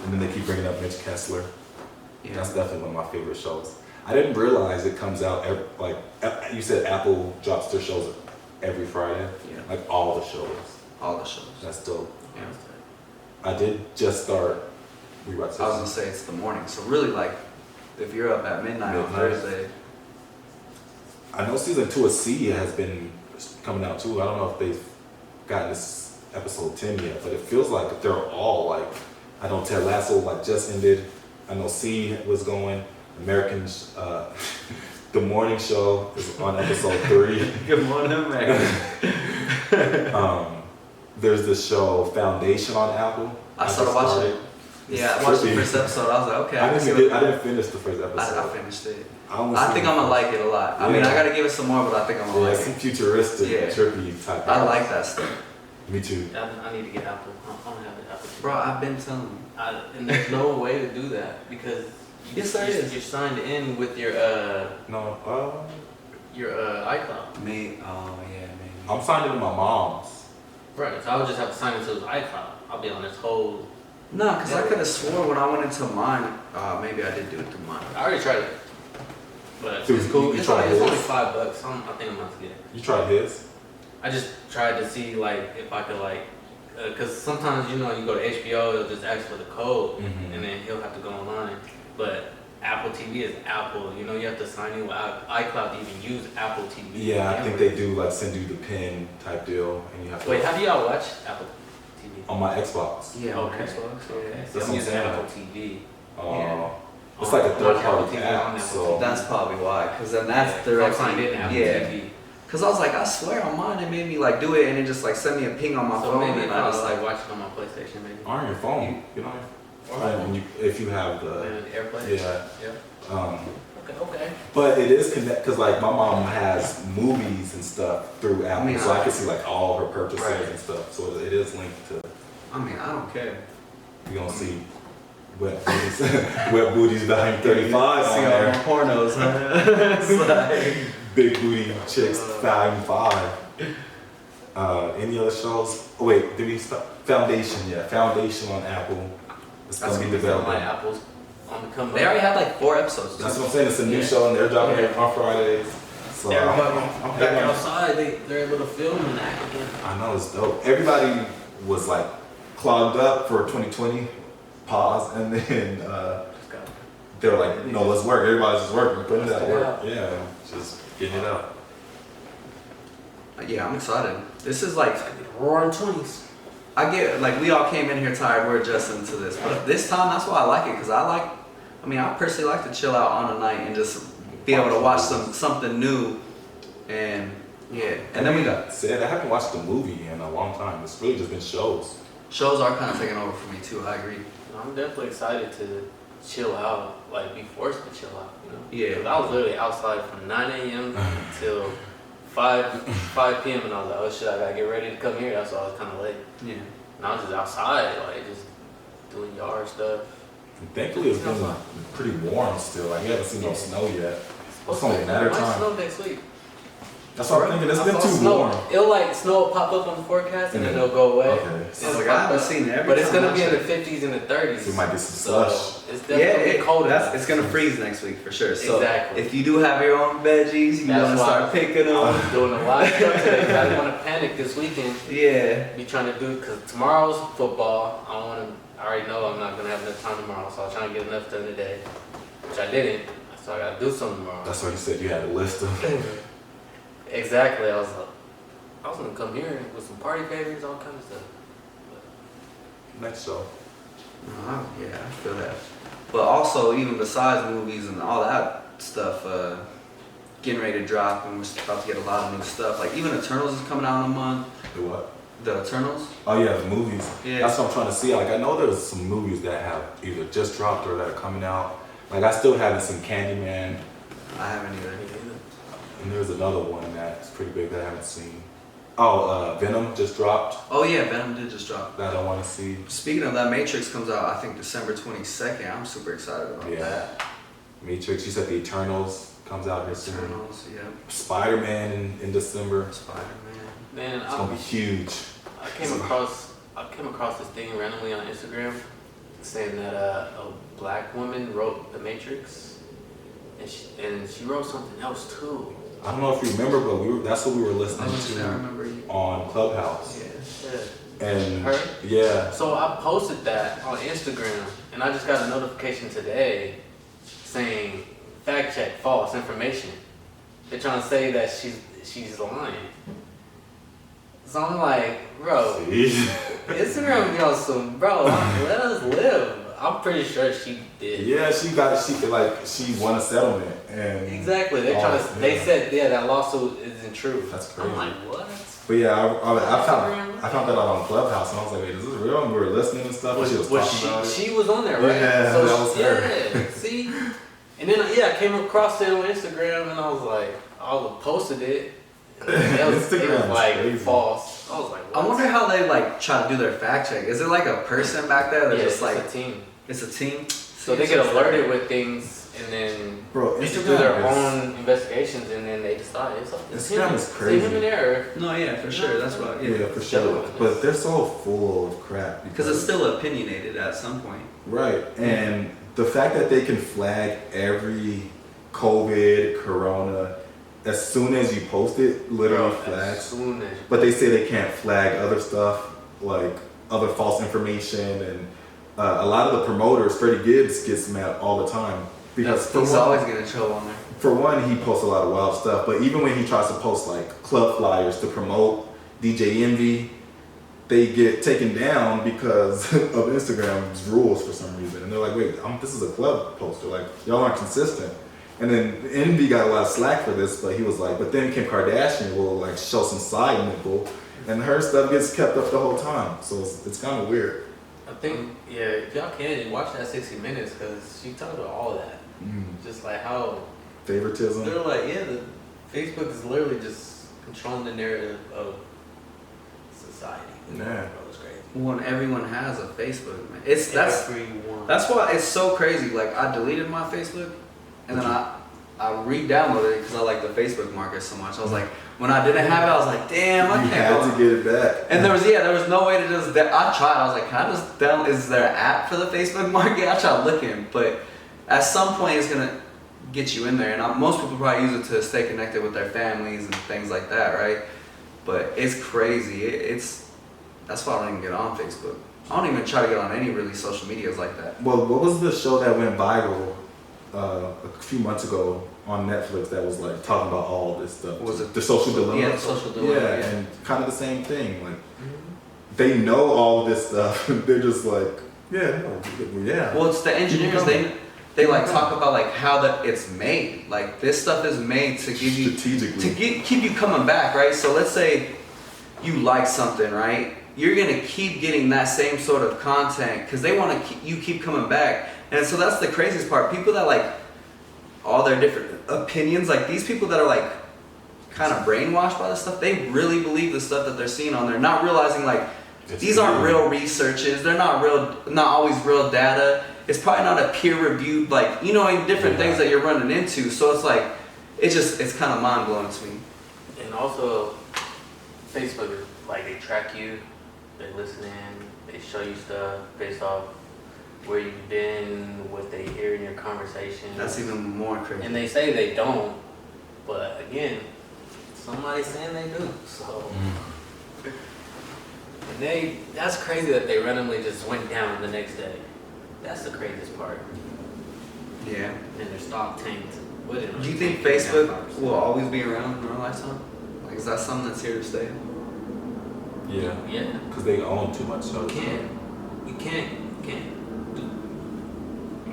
And then they keep bringing up Mitch Kessler. yeah. That's definitely one of my favorite shows. I didn't realize it comes out like you said. Apple drops their shows every Friday. Yeah. Like all the shows. All the shows. That's dope. Yeah. I did just start. We were about to I was say gonna say it's the morning, so really like if you're up at midnight on Midnight. Thursday, I know season 2 of C has been coming out too. I don't know if they've gotten this episode 10 yet, but it feels like they're all like. I know Ted Lasso like just ended. I know C was going. Americans. The morning show is on episode 3. good morning, man. There's this show Foundation on Apple. I started just watching started. it. It's Yeah, I watched the trippy. first episode. I was like, okay, I can see didn't finish the first what- episode. I finished it. only I seen think the I'm gonna first- like it a lot. I mean, Yeah. I gotta give it some more, but I think I'm gonna Yeah, like it's some it. futuristic, Yeah. trippy type. I like that stuff, Me too. I need to get Apple. I don't have an Apple. bro. I've been telling you. And there's no way to do that because Yes, there is. you're signed in with your No, iCloud. Me, oh yeah, maybe. I'm signed into my mom's. Right. So I would just have to sign into his iCloud. I'll be on this whole. No, because I could have swore when I went into mine, maybe I did do it through mine. I already tried it, but So it's cool. you It's tried only his? $5. I think I'm about to get it. You tried his? I just tried to see like if I could like, cause sometimes you know you go to HBO, they'll just ask for the code, Mhm. and then he'll have to go online. But Apple TV is Apple. You know you have to sign in with iCloud to even use Apple TV. Yeah, I think they do like send you the pin type deal, and you have to. Wait, have y'all watched Apple TV? On my Xbox. Yeah, on Okay. Xbox. Okay. That's So what I'm I'm using saying. Apple TV. Yeah. It's like a I watch third Apple party TV on app, Apple so. TV. That's probably why, because then that's Yeah, directly. I'm signed in Apple yeah. TV. Because I was like, I swear on mine, it made me like do it, and it just like sent me a ping on my So phone, maybe and if I I was was like, like watch it on my PlayStation, maybe. On your phone, you know. Or When if you have the. AirPlay. Yeah. Yeah. Okay. But it is connect because like my mom has movies and stuff through Apple, mean, so I can see like all her purchases Right. and stuff. So it is linked to. I mean, I don't care. You gonna see wet booties, wet booties behind 35 on See all there. the pornos, man. It's like, Big booty chicks, Volume 5. Any other shows? Oh wait, did we start? Foundation, yeah, Foundation on Apple. It's That's gonna be gonna be developed. My Apple's on the come. they already had like 4 episodes. That's what I'm saying. It's a new Yeah. show, and they're dropping it Yeah. on Fridays. So Everybody I'm back happy. outside, they're able to film and act again. I know it's dope. Everybody was like clogged up for 2020, pause, and then Just got they were like, no, let's work. Everybody's just working, putting that Let's get it work. out. Yeah, just getting it out. Yeah, I'm excited. This is like, roaring 20s. I get like we all came in here tired. We're adjusting to this, but this time that's why I like it because I mean, I personally like to chill out on a night and just be able to watch something new, and yeah. And then we got said I haven't watched a movie in a long time. It's really just been shows. shows are kind of taking over for me too. I agree. I'm definitely excited to chill out, like be forced to chill out, you know? Yeah. 'Cause I was literally outside from 9 a.m. till 5 p.m. and I was like, oh shit, I gotta get ready to come here. That's why I was kind of late. Yeah. And I was just outside, like just doing yard stuff. And thankfully, it's been pretty warm still. Like, we haven't seen no snow yet. It's only a matter of It might time. snow next week. That's what I'm thinking. It's I been saw too snow. warm. It'll like snow will pop up on the forecast and then Mhm. it'll go away. Okay. I was like, I haven't seen it. Every But it's time gonna I be in the check. 50s and the 30s. So we might get some So slush. it's Yeah, definitely cold enough. it's gonna freeze next week for sure. So Exactly. if you do have your own veggies, you That's wanna why start picking I them. was doing a lot of stuff today 'cause I didn't want to panic this weekend. Yeah. Be trying to do because tomorrow's football. I already know I'm not gonna have enough time tomorrow, so I was trying to get enough done today, which I didn't. So I gotta do something wrong. That's why you said you had a list of. Exactly. I was gonna come here with some party favors, all kinds of stuff. Next show. Yeah, I feel that. But also, even besides movies and all that stuff, getting ready to drop, and we're about to get a lot of new stuff. Like even Eternals is coming out in a month. The what? The Eternals. Oh yeah, the movies. Yeah. That's what I'm trying to see. Like I know there's some movies that have either just dropped or that are coming out. Like I still haven't seen Candyman, I haven't either. and there's another one that's pretty big that I haven't seen. Oh, Venom just dropped. Oh yeah, Venom did just drop. That I want to see. Speaking of that, Matrix comes out I think December 22nd. I'm super excited about Yeah. that. Matrix. You said the Eternals comes out here soon. Eternals, yeah. Spider-Man in December. Spider-Man. Man, It's gonna be huge. I came across this thing randomly on Instagram saying that a black woman wrote The Matrix, and she wrote something else too. I don't know if you remember, but that's what we were listening I to remember you. on Clubhouse. Yeah. And Her? yeah, So I posted that on Instagram, and I just got a notification today saying fact check, false information. They're trying to say that she's lying. So I'm like, bro, see? Instagram be on some, bro, let us live. I'm pretty sure she did. Yeah, she won a settlement, and Exactly. They're trying to. They said, that lawsuit isn't true. That's crazy. I'm like, what? But yeah, I found that out on Clubhouse, and I was like, wait, is this real? And we were listening and stuff, and she was talking about it. She was on there, right? Yeah, so that was her. Yeah, see? And then, I came across it on Instagram, and I was like, I posted it. And it was Instagram is like crazy. false. I was like, what? I wonder how they like try to do their fact check. Is it like a person back there? They're Yeah, just it's like a team. it's a team. So they get alerted with things, and then Bro, they do Instagram their is- own investigations, and then they decide it's Instagram him. is It's crazy. a human error. No, yeah, for sure. That's what. Yeah, for sure. But they're so full of crap. Because it's still opinionated at some point. Right, and the fact that they can flag every COVID, Corona, as soon as you post it, literally Bro, as flags. soon as But they say they can't flag other stuff, like other false information, and a lot of the promoters, Freddie Gibbs gets mad all the time because He's always getting in trouble on there. for one, he posts a lot of wild stuff. But even when he tries to post like club flyers to promote DJ Envy, they get taken down because of Instagram's rules for some reason. And they're like, wait, this is a club poster. Like, y'all aren't consistent. And then Envy got a lot of slack for this, but he was like, but then Kim Kardashian will like show some side nipple, and her stuff gets kept up the whole time. So it's kind of weird. I think, if y'all can, watch that 60 Minutes, because she talked about all of that. Just like how Favoritism. they're like, the Facebook is literally just controlling the narrative of society. Yeah. Bro, it's crazy. When everyone has a Facebook, man. That's Everyone. why it's so crazy. Like I deleted my Facebook, and then I re-downloaded it because I like the Facebook market so much. I was like, when I didn't have it, I was like, damn, I You can't had to get it back. And there was no way to just. I tried. I was like, can I just download? Is there an app for the Facebook market? I tried looking, but at some point it's gonna get you in there. And most people probably use it to stay connected with their families and things like that, right? But it's crazy. That's why I don't even get on Facebook. I don't even try to get on any really social medias like that. Well, what was the show that went viral a few months ago on Netflix that was like talking about all this stuff? What was it? The Social Dilemma? Yeah, the Social Dilemma. Yeah, and kind of the same thing. Like, they know all of this stuff. They're just like, yeah. Well, it's the engineers. They like talk about like how it's made. Like this stuff is made to give you strategically keep you coming back, right? So let's say you like something, right? You're gonna keep getting that same sort of content because they want to keep coming back. And so that's the craziest part. People that like all their different opinions, like these people that are like kind of brainwashed by this stuff, they really believe the stuff that they're seeing on there, not realizing like these aren't real researches. They're not always real data. It's probably not a peer-reviewed, like, different things that you're running into. So it's like, it's kind of mind-blowing to me. And also, Facebook, like, they track you, they listen in, they show you stuff based off where you've been, what they hear in your conversations. That's even more crazy. And they say they don't, but again, somebody's saying they do, so. And that's crazy that they randomly just went down the next day. That's the craziest part. Yeah. and their stock tanked with it. Do you think Facebook will always be around in our lifetime? Like, is that something that's here to stay? Yeah. Yeah. Because they own too much. So You can't.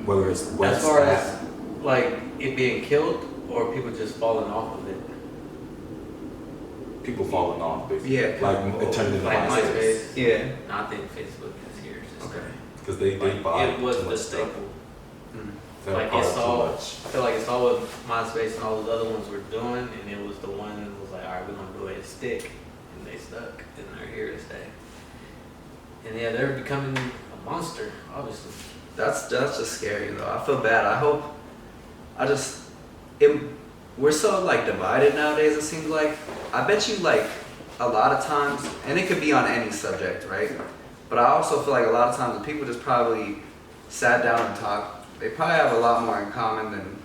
whether it's As far as like it being killed or people just falling off of it. people falling off, basically. Yeah. Like it turned into Like MySpace. MySpace. Yeah. No, I think Facebook is here to stay. Because they Like, buy it was too the much stuff. staple. They Like, buy it's too all- much. I feel like it's all what MySpace and all those other ones were doing, and it was the one that was like, all right, we're gonna do it stick, and they stuck, and they're here to stay. And yeah, they're becoming a monster, obviously. That's just scary though. I feel bad. We're so like divided nowadays. It seems like. I bet you like a lot of times, and it could be on any subject, right? But I also feel like a lot of times the people just probably sat down and talked. They probably have a lot more in common than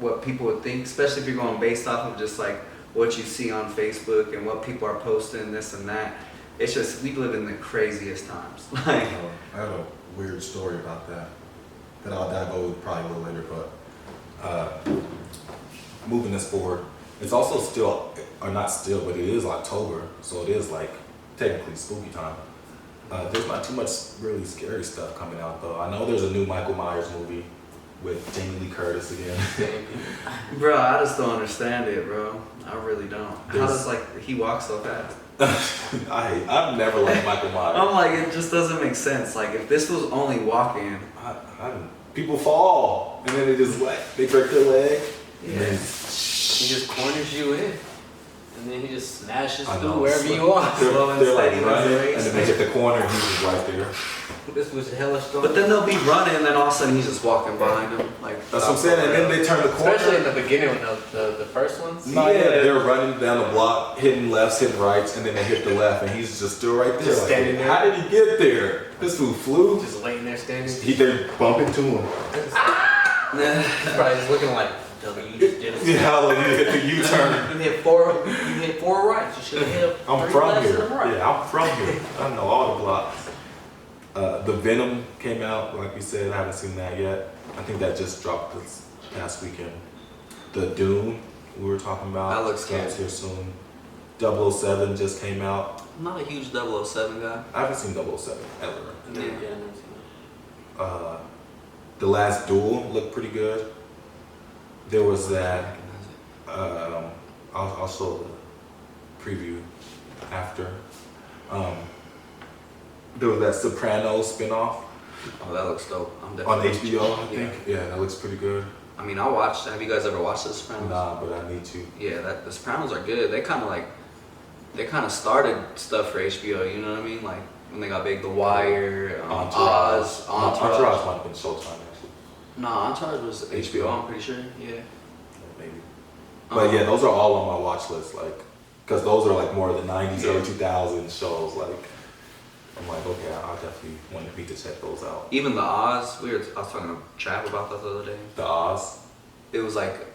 what people would think, especially if you're going based off of just like what you see on Facebook and what people are posting, this and that. It's just we live in the craziest times. Like, I have a weird story about that I'll divulge probably a little later, but moving this forward, it's also still, or not still, but it is October, so it is like technically spooky time. There's not too much really scary stuff coming out though. I know there's a new Michael Myers movie with Jamie Lee Curtis again. bro, I just don't understand it, bro. I really don't. How There's- does like he walks so fast? I've never liked Michael Myers. I'm like, it just doesn't make sense. Like, if this was only walking, People fall and then they break their leg. And then, He just corners you in, and then he just smashes I through know, wherever so- you are. Slow and they're like steady running, with the and then they hit the corner and he's just right there. This was hella strong. but then they'll be running, and then all of a sudden he's just walking behind them. Like, That's what I'm saying. And then they turn the corner. Especially in the beginning, when the first ones. No, yeah, Yeah. they're running down the block, hitting lefts, hitting rights, and then they hit the left, and he's just still right there. Just Like, standing there. how did he get there? This fool flew. Just laying there standing. They're bumping to him. He's probably just looking like, W, you just did it. Yeah, like you hit the U-turn. You hit four rights. You should have hit I'm three from lefts here. and a right. Yeah, I'm from here. I know all the blocks. The Venom came out, like we said. I haven't seen that yet. I think that just dropped this past weekend. The Dune we were talking about. That looks good. That's here soon. 007 just came out. I'm not a huge 007 guy. I haven't seen 007 ever. Yeah, I've never seen that. The Last Duel looked pretty good. There was that. I'll show the preview after. There was that Sopranos spinoff Oh, that looks dope. I'm on definitely HBO, I think. Yeah, that looks pretty good. I mean, have you guys ever watched The Sopranos? Nah, but I need to. Yeah, The Sopranos are good. They kind of started stuff for HBO, you know what I mean? Like, when they got big, The Wire, Oz, Entourage might have been Showtime, actually. No, Entourage was HBO, I'm pretty sure, yeah. Maybe. But yeah, those are all on my watch list, like, because those are like more of the 90s, early 2000s shows. Like, I'm like, okay, I definitely want me to check those out. Even the Oz, I was talking to Trav about that the other day. The Oz. It was like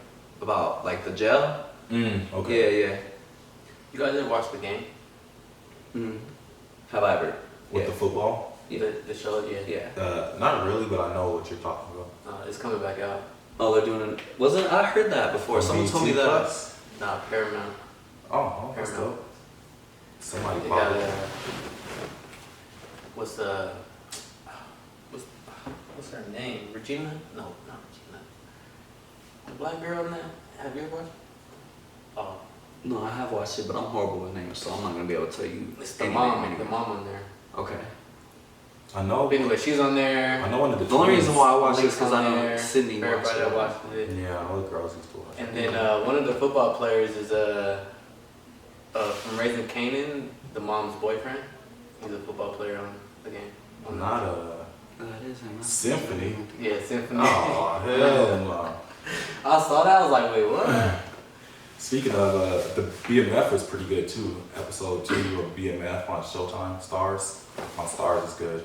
about like the jail. Okay. Yeah. You guys ever watch The Game? Mm. Have I ever? With yeah. the football? The show, yeah. Yeah. Not really, but I know what you're talking about. It's coming back out. Oh, they're doing it. Wasn't I heard that before? Someone told me BT that. Plus? Nah, Paramount. Oh, that's Paramount. dope. Somebody They bought got it. what's her name? Regina? No, not Regina. The black girl in that. Have you ever watched? Oh, No, I have watched it, but I'm horrible with names, so I'm not gonna be able to tell you. it's the any mom. name The anyway. mom on there. Okay. I know. But anyway, she's on there. I know one of the The only reason why I watched it is Link's because on I know there. Sydney watched Everybody that it. watched it. Yeah, all the girls used to watch. And then one of the football players is from Raising Canaan, the mom's boyfriend. He's a football player on the game. On Not the, a That is him. symphony. yeah, Symphony. Oh, hell no. I saw that. I was like, wait, what? Speaking of, the BMF is pretty good too. Episode 2 of BMF on Showtime. Stars. On Stars is good.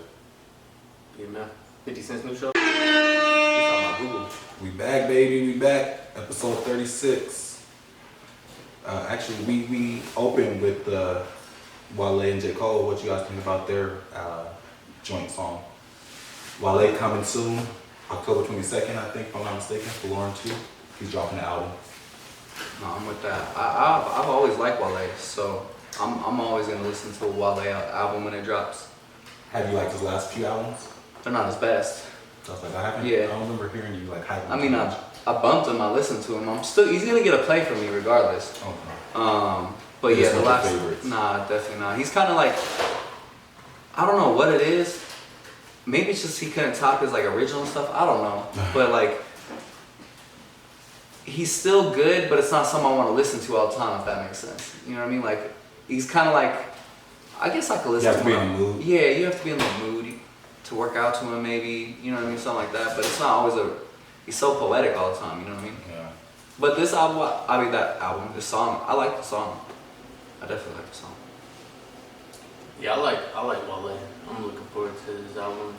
You know, 50 Cent's new show. It's on my Google. We back, baby. We back. Episode 36. Actually, we opened with Wale and J. Cole. What you guys think about their joint song? Wale coming soon. October 22nd, I think, if I'm not mistaken, for Lauren 2. He's dropping the album. No, I'm with that. I've always liked Wale, so I'm always gonna listen to a Wale album when it drops. Have you liked his last few albums? They're not his best. I was like, I haven't. Yeah. I don't remember hearing you like hype. I mean, I bumped him, I listened to him. He's gonna get a play from me regardless. Okay. But He's yeah, the one of your last, favorites. nah, definitely not. He's kind of like, I don't know what it is. Maybe it's just he couldn't top his like original stuff. I don't know, but like, he's still good, but it's not something I want to listen to all the time. If that makes sense, you know what I mean? Like, he's kind of like, I guess I could listen. You have to be him. in the mood. Yeah, you have to be in the mood to work out to him, maybe. You know what I mean? Something like that. But it's not always He's so poetic all the time. You know what I mean? Yeah. But this album, this song, I like the song. I definitely like the song. Yeah, I like Wale. I'm looking forward to this album.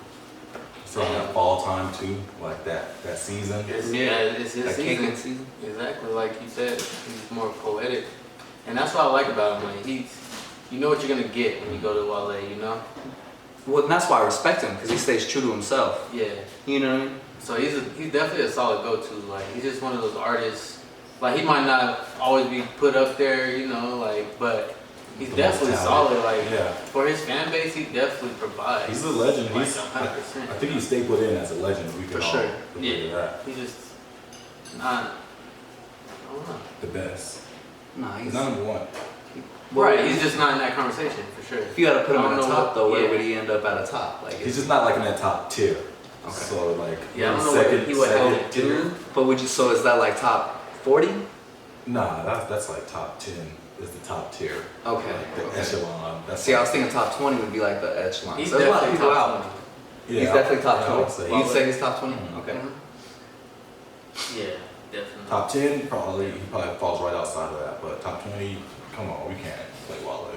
So that fall time too, like that season. It's his Like season. Caitlyn season. Exactly, like you said, he's more poetic, and that's what I like about him. Like you know what you're gonna get when you go to Wale. You know? Well, and that's why I respect him, because he stays true to himself. Yeah. You know what I mean? So he's definitely a solid go-to. Like he's just one of those artists. Like he might not always be put up there, you know, like, but he's The definitely most talented. solid. Like Yeah. for his fan base, he definitely provides. He's a legend. Like He's, 100%. I think he stayed put in as a legend. We can For all sure. agree to Yeah. that. He's just not. I don't know. The best. Nah, He's he's not number one. Right, he's just not in that conversation for sure. If you had to put him I at don't the know top what- though, where yeah. would he end up at a top? Like, He's just not like in that top tier. Okay. So like Yeah, I don't know second, what he would second have to tier. do. But would you? So is that like top 40? Nah, that's like top 10 is the top tier. Okay. Like the okay. echelon. That's See, I was thinking top 20 would be like the echelon. He's So there's a lot of definitely people top out. 20. He's definitely top yeah, I 20. would say You'd say he's top 20? Mhm. Okay. Yeah, definitely. Top 10 he probably falls right outside of that, but top 20, come on, we can't play Wale.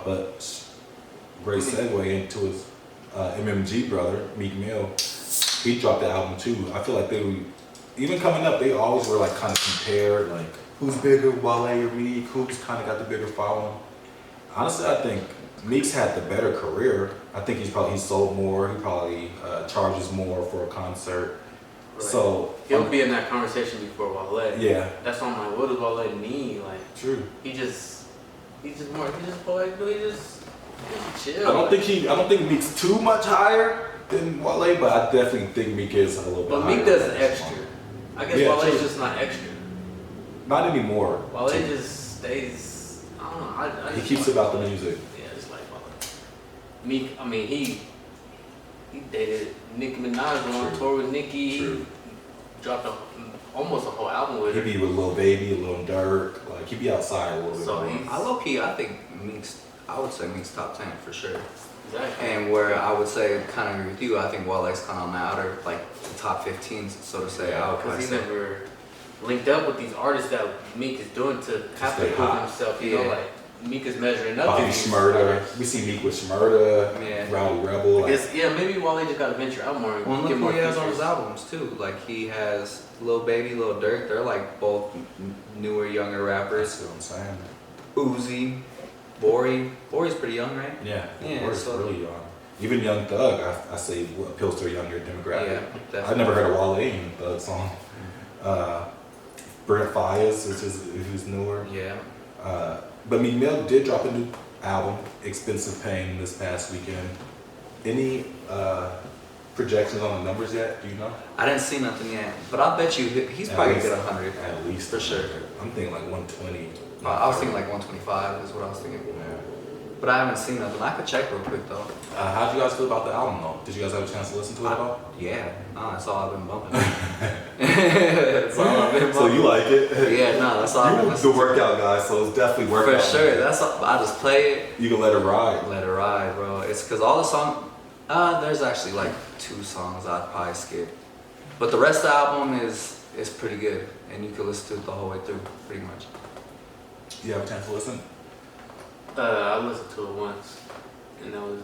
But great segue into his MMG brother, Meek Mill. He dropped the album too. I feel like even coming up, they always were like kind of compared, like who's bigger, Wale or Meek? Who's kind of got the bigger following? Honestly, I think Meek's had the better career. I think he sold more. He probably charges more for a concert. Right. So He'll be in that conversation before Wale. yeah, That's why I'm like, what does Wale need? Like, true. he's just poetic. He's chill. I don't think Meek's too much higher than Wale, but I definitely think Meek is a little bit But higher. Meek does than an that extra. song. I guess Yeah, Wale's true. just not extra. Not anymore. Wale just stays. I don't know. I He just keeps like about the Wale. music. Yeah, just like Wale. Meek. I mean, he dated Nicki Minaj on True. tour with Nicki. True. Dropped almost a whole album with He her. be with Lil Baby, Lil Durk, like he be outside a little bit So more. he's- I low key, I think I would say Meek's top 10 for sure. Exactly. And where I would say, kind of agree with you, I think Wale's kind of on the outer, like the top 15, so to say. I would Because probably he say. never linked up with these artists that Meek is doing to have to stay prove hot. himself. You know, Yeah. like Meek is measuring up. Bobby to these Shmurda. artists. We see Meek with Shmurda, Yeah. Rowdy Rebel. Like, Maybe Wale just got to venture out more and Well, look get who more he has on features. his albums too. Like he has Lil Baby, Lil Durk. They're like both newer, younger rappers. that's what I'm saying. Uzi, Bori. Bori's pretty young, right? Yeah, Yeah, Word's so- really young. Even Young Thug, I say appeals to a younger demographic. Yeah, I've definitely. never heard a Wale Young Thug song. Brent Fayez, who's newer. Yeah. But Meek Mill did drop a new album, Expensive Pain, this past weekend. Any projections on the numbers yet? Do you know? I didn't see nothing yet, but I bet you he's At probably least- gonna get 100. At least For sure. 100. I'm thinking like 120. I was thinking like 125 is what I was thinking. Yeah. But I haven't seen nothing. I could check real quick though. How did you guys feel about the album though? Did you guys have a chance to listen to it at all? Yeah, nah, that's all I've been bumping. That's all I've been bumping. So you like it? Yeah, no, that's all I've been You're the listening to. workout guy, so it's definitely workout. For sure, that's all, I just play it, You can let it ride. let it ride, bro. It's because all the songs, there's actually like 2 songs I'd probably skip, but the rest of the album is pretty good, and you can listen to it the whole way through, pretty much. You have a chance to listen? I listened to it once, and that was.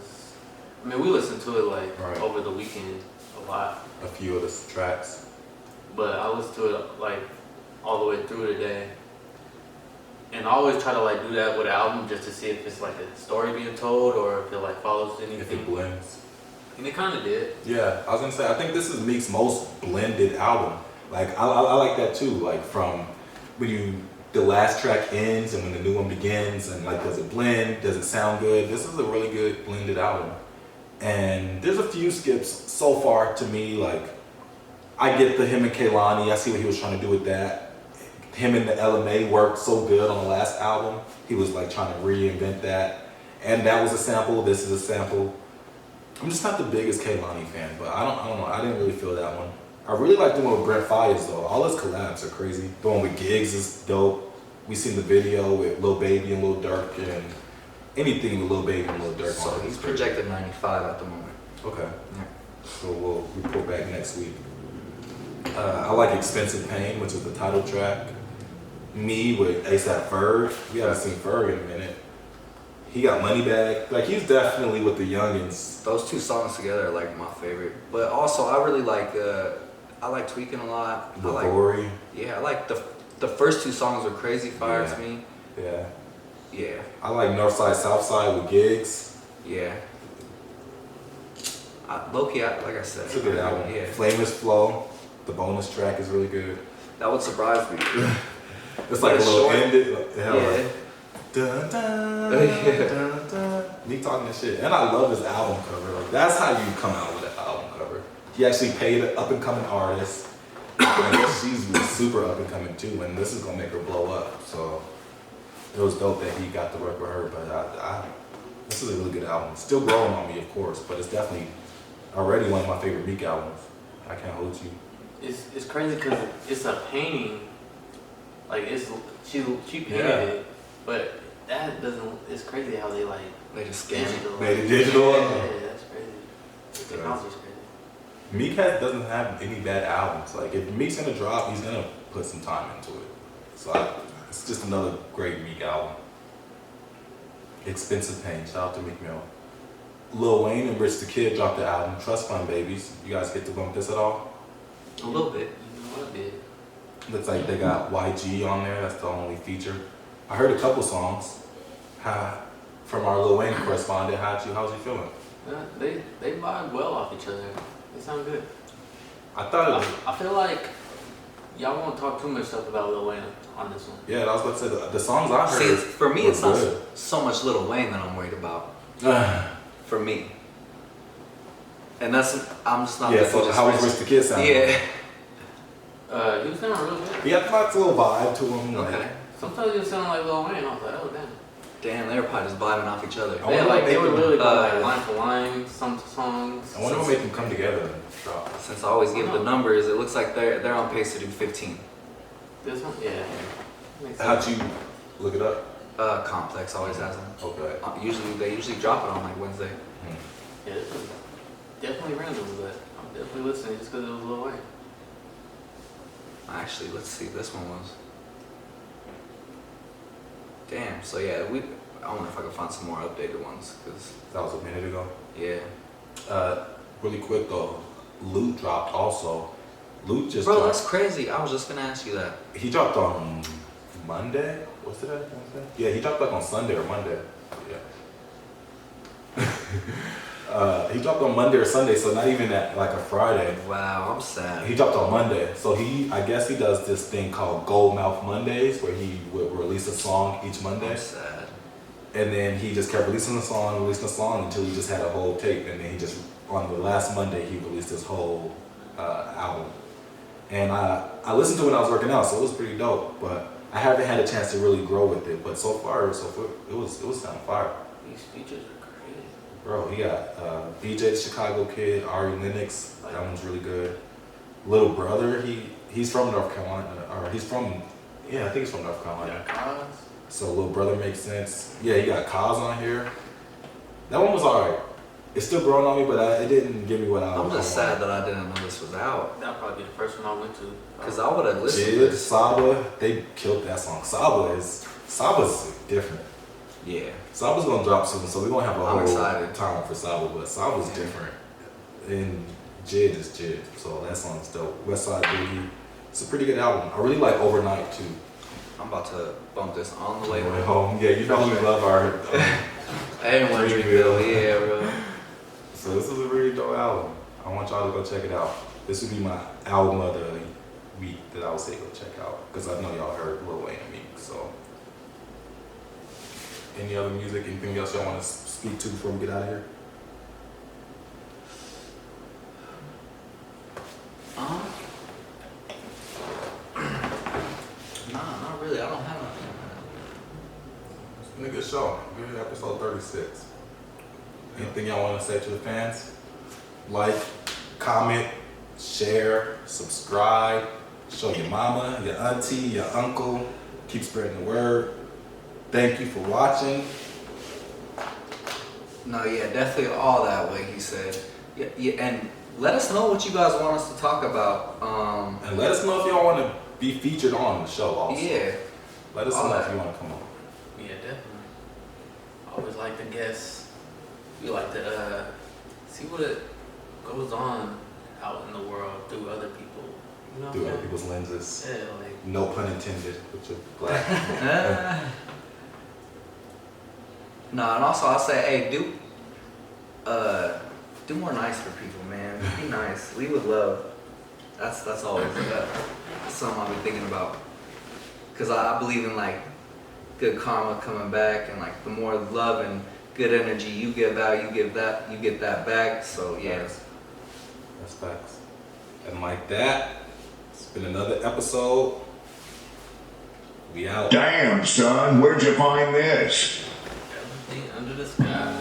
I mean, we listened to it like Right. over the weekend a lot, A few of the tracks. but I listened to it like all the way through today. And I always try to like do that with an album just to see if it's like a story being told or if it like follows If it anything. blends. And it kind of did. Yeah, I was gonna say, I think this is Meek's most blended album. Like, I like that too. Like, from when the last track ends and when the new one begins, and like, does it blend? Does it sound good? This is a really good blended album. And there's a few skips so far to me. Like, I get the him and Kehlani. I see what he was trying to do with that. Him and the LMA worked so good on the last album. He was like trying to reinvent that. And that was a sample. This is a sample. I'm just not the biggest Kehlani fan, but I don't know. I didn't really feel that one. I really like the one with Brent Faiyaz though. All his collabs are crazy. The one with Giggs is dope. We seen the video with Lil Baby and Lil Durk, and anything with Lil Baby and Lil Durk So on it he's is crazy. projected 95 at the moment. Okay. Yeah. So we'll report back next week. I like Expensive Pain, which is the title track. Me with ASAP Ferg. We haven't seen Ferg in a minute. He got Moneybag. Like, he's definitely with the youngins. Those two songs together are like my favorite. But also, I really like I like Tweaking a lot. I like, Lori. yeah, I like the first two songs were crazy fire Yeah. to me. Yeah. Yeah, I like Northside Southside with Giggs. yeah. Low-key, like I said, It's a good album. Yeah, Flameless Flow. The bonus track is really good. that would surprise me. It's like a It's little short. ended. Like, Yeah. dun, dun, Yeah. dun, dun. Me talking this shit. And I love his album cover. Like, that's how you come out with an album cover. He actually paid an up and coming artist. I guess she's super up and coming too, and this is gonna make her blow up. So it was dope that he got to work with her. But this is a really good album. Still growing on me, of course, but it's definitely already one of my favorite Meek albums. I can't hold you. It's crazy because it's a painting. Like she painted Yeah. it, but that doesn't. It's crazy how they like They just scan it. digital. Made it digital? Yeah, that's crazy. The technology's crazy. Meek doesn't have any bad albums. Like, if Meek's gonna drop, he's gonna put some time into it. So it's just another great Meek album. Expensive Pain. Shout out to Meek Mill. Lil Wayne and Rich the Kid dropped the album Trust Fund Babies. You guys get to bump this at all? A little bit. You know what, dude? Looks like they got YG on there. That's the only feature. I heard a couple songs. From our Lil Wayne correspondent. How's you feeling? Yeah, they vibe well off each other. They sound good. I thought it was. I feel like y'all won't talk too much stuff about Lil Wayne on this one. Yeah, I was about to say the songs I See, heard. for me, were it's not good. so much Lil Wayne that I'm worried about. For me. And I'm just not. Yeah. like, So just how was Rich- Rich the Kid sound? Yeah. He was sounding real good. He had a nice little vibe to him. Like, Okay. Sometimes he was sounding like Lil Wayne. I was like, oh damn. Damn, they were probably just vibing off each other. I wonder Yeah, what like they made were them- literally going like line for line, some songs. I wonder what made them come together and drop. Since I always give the numbers, it looks like they're on pace to do 15. This one, yeah. Makes How'd sense. you look it up? Complex always has them. Okay. They usually drop it on like Wednesday. Yeah, this was definitely random, but I'm definitely listening just because it was Lil Wayne. Actually, let's see. This one was. Damn. So yeah, I wonder if I can find some more updated ones, cause That was a minute ago. yeah. Really quick though, Luke dropped also. Luke just Bro, dropped. that's crazy. I was just gonna ask you that. He dropped on Monday. What's today? Wednesday? Yeah, he dropped like on Sunday or Monday. Yeah. He dropped on Monday or Sunday, so not even at like a Friday. Wow, I'm sad. He dropped on Monday, so I guess he does this thing called Gold Mouth Mondays, where he would release a song each Monday, I'm sad. and then he just kept releasing a song until he just had a whole tape, and then he just on the last Monday he released his whole album, and I listened to it when I was working out, so it was pretty dope, but I haven't had a chance to really grow with it, but so far it was kind of fire. These features are crazy. Bro, he got BJ the Chicago Kid, Ari Lennox. That one's really good. Little Brother, he's from North Carolina, or I think he's from North Carolina. Yeah, Cos. So Little Brother makes sense. Yeah, he got Kaz on here. That one was alright. It's still growing on me, but it didn't give me what I was. I'm just sad that I didn't know this was out. That'll probably be the first one I went to. Cause I would have listened to Jid, this. Saba, they killed that song. Saba's different. Yeah. Saba's gonna drop soon, so we're gonna have a I'm whole excited. time for Saba, but Saba's different. And Jid is Jid, so that song's dope. Westside Boogie, it's a pretty good album. I really like Overnight too. I'm about to bump this on the way Way home. home, yeah, you know we love our. Everyone drink Bill, yeah, bro. So this is a really dope album. I want y'all to go check it out. This would be my album of the week that I would say go check out because I know y'all heard Lil Wayne and Meek. So, any other music? Anything else y'all want to speak to before we get out of here? Nah, not really. I don't have nothing. It's been a good show. Good episode 36. Anything y'all want to say to the fans? Like, comment, share, subscribe, show your mama, your auntie, your uncle. Keep spreading the word. Thank you for watching. No, yeah, definitely all that way, he said. Yeah, and let us know what you guys want us to talk about. And let us know if y'all want to be featured on the show also. Yeah. Let us all know that. if you want to come on. Yeah, definitely. I always like to guess. We like to see what it goes on out in the world through other people. You know Through what other I'm people's lenses. saying? Yeah, like No pun intended with your black. Nah, and also I'll say, hey, do more nice for people, man. Be nice. Lead with love. That's always that's something I've been thinking about. Cause I believe in like good karma coming back, and like the more love and good energy you give out, you get that back. So yeah. That's facts. And like that, it's been another episode. We out. Damn, son, where'd you find this? everything under the sky.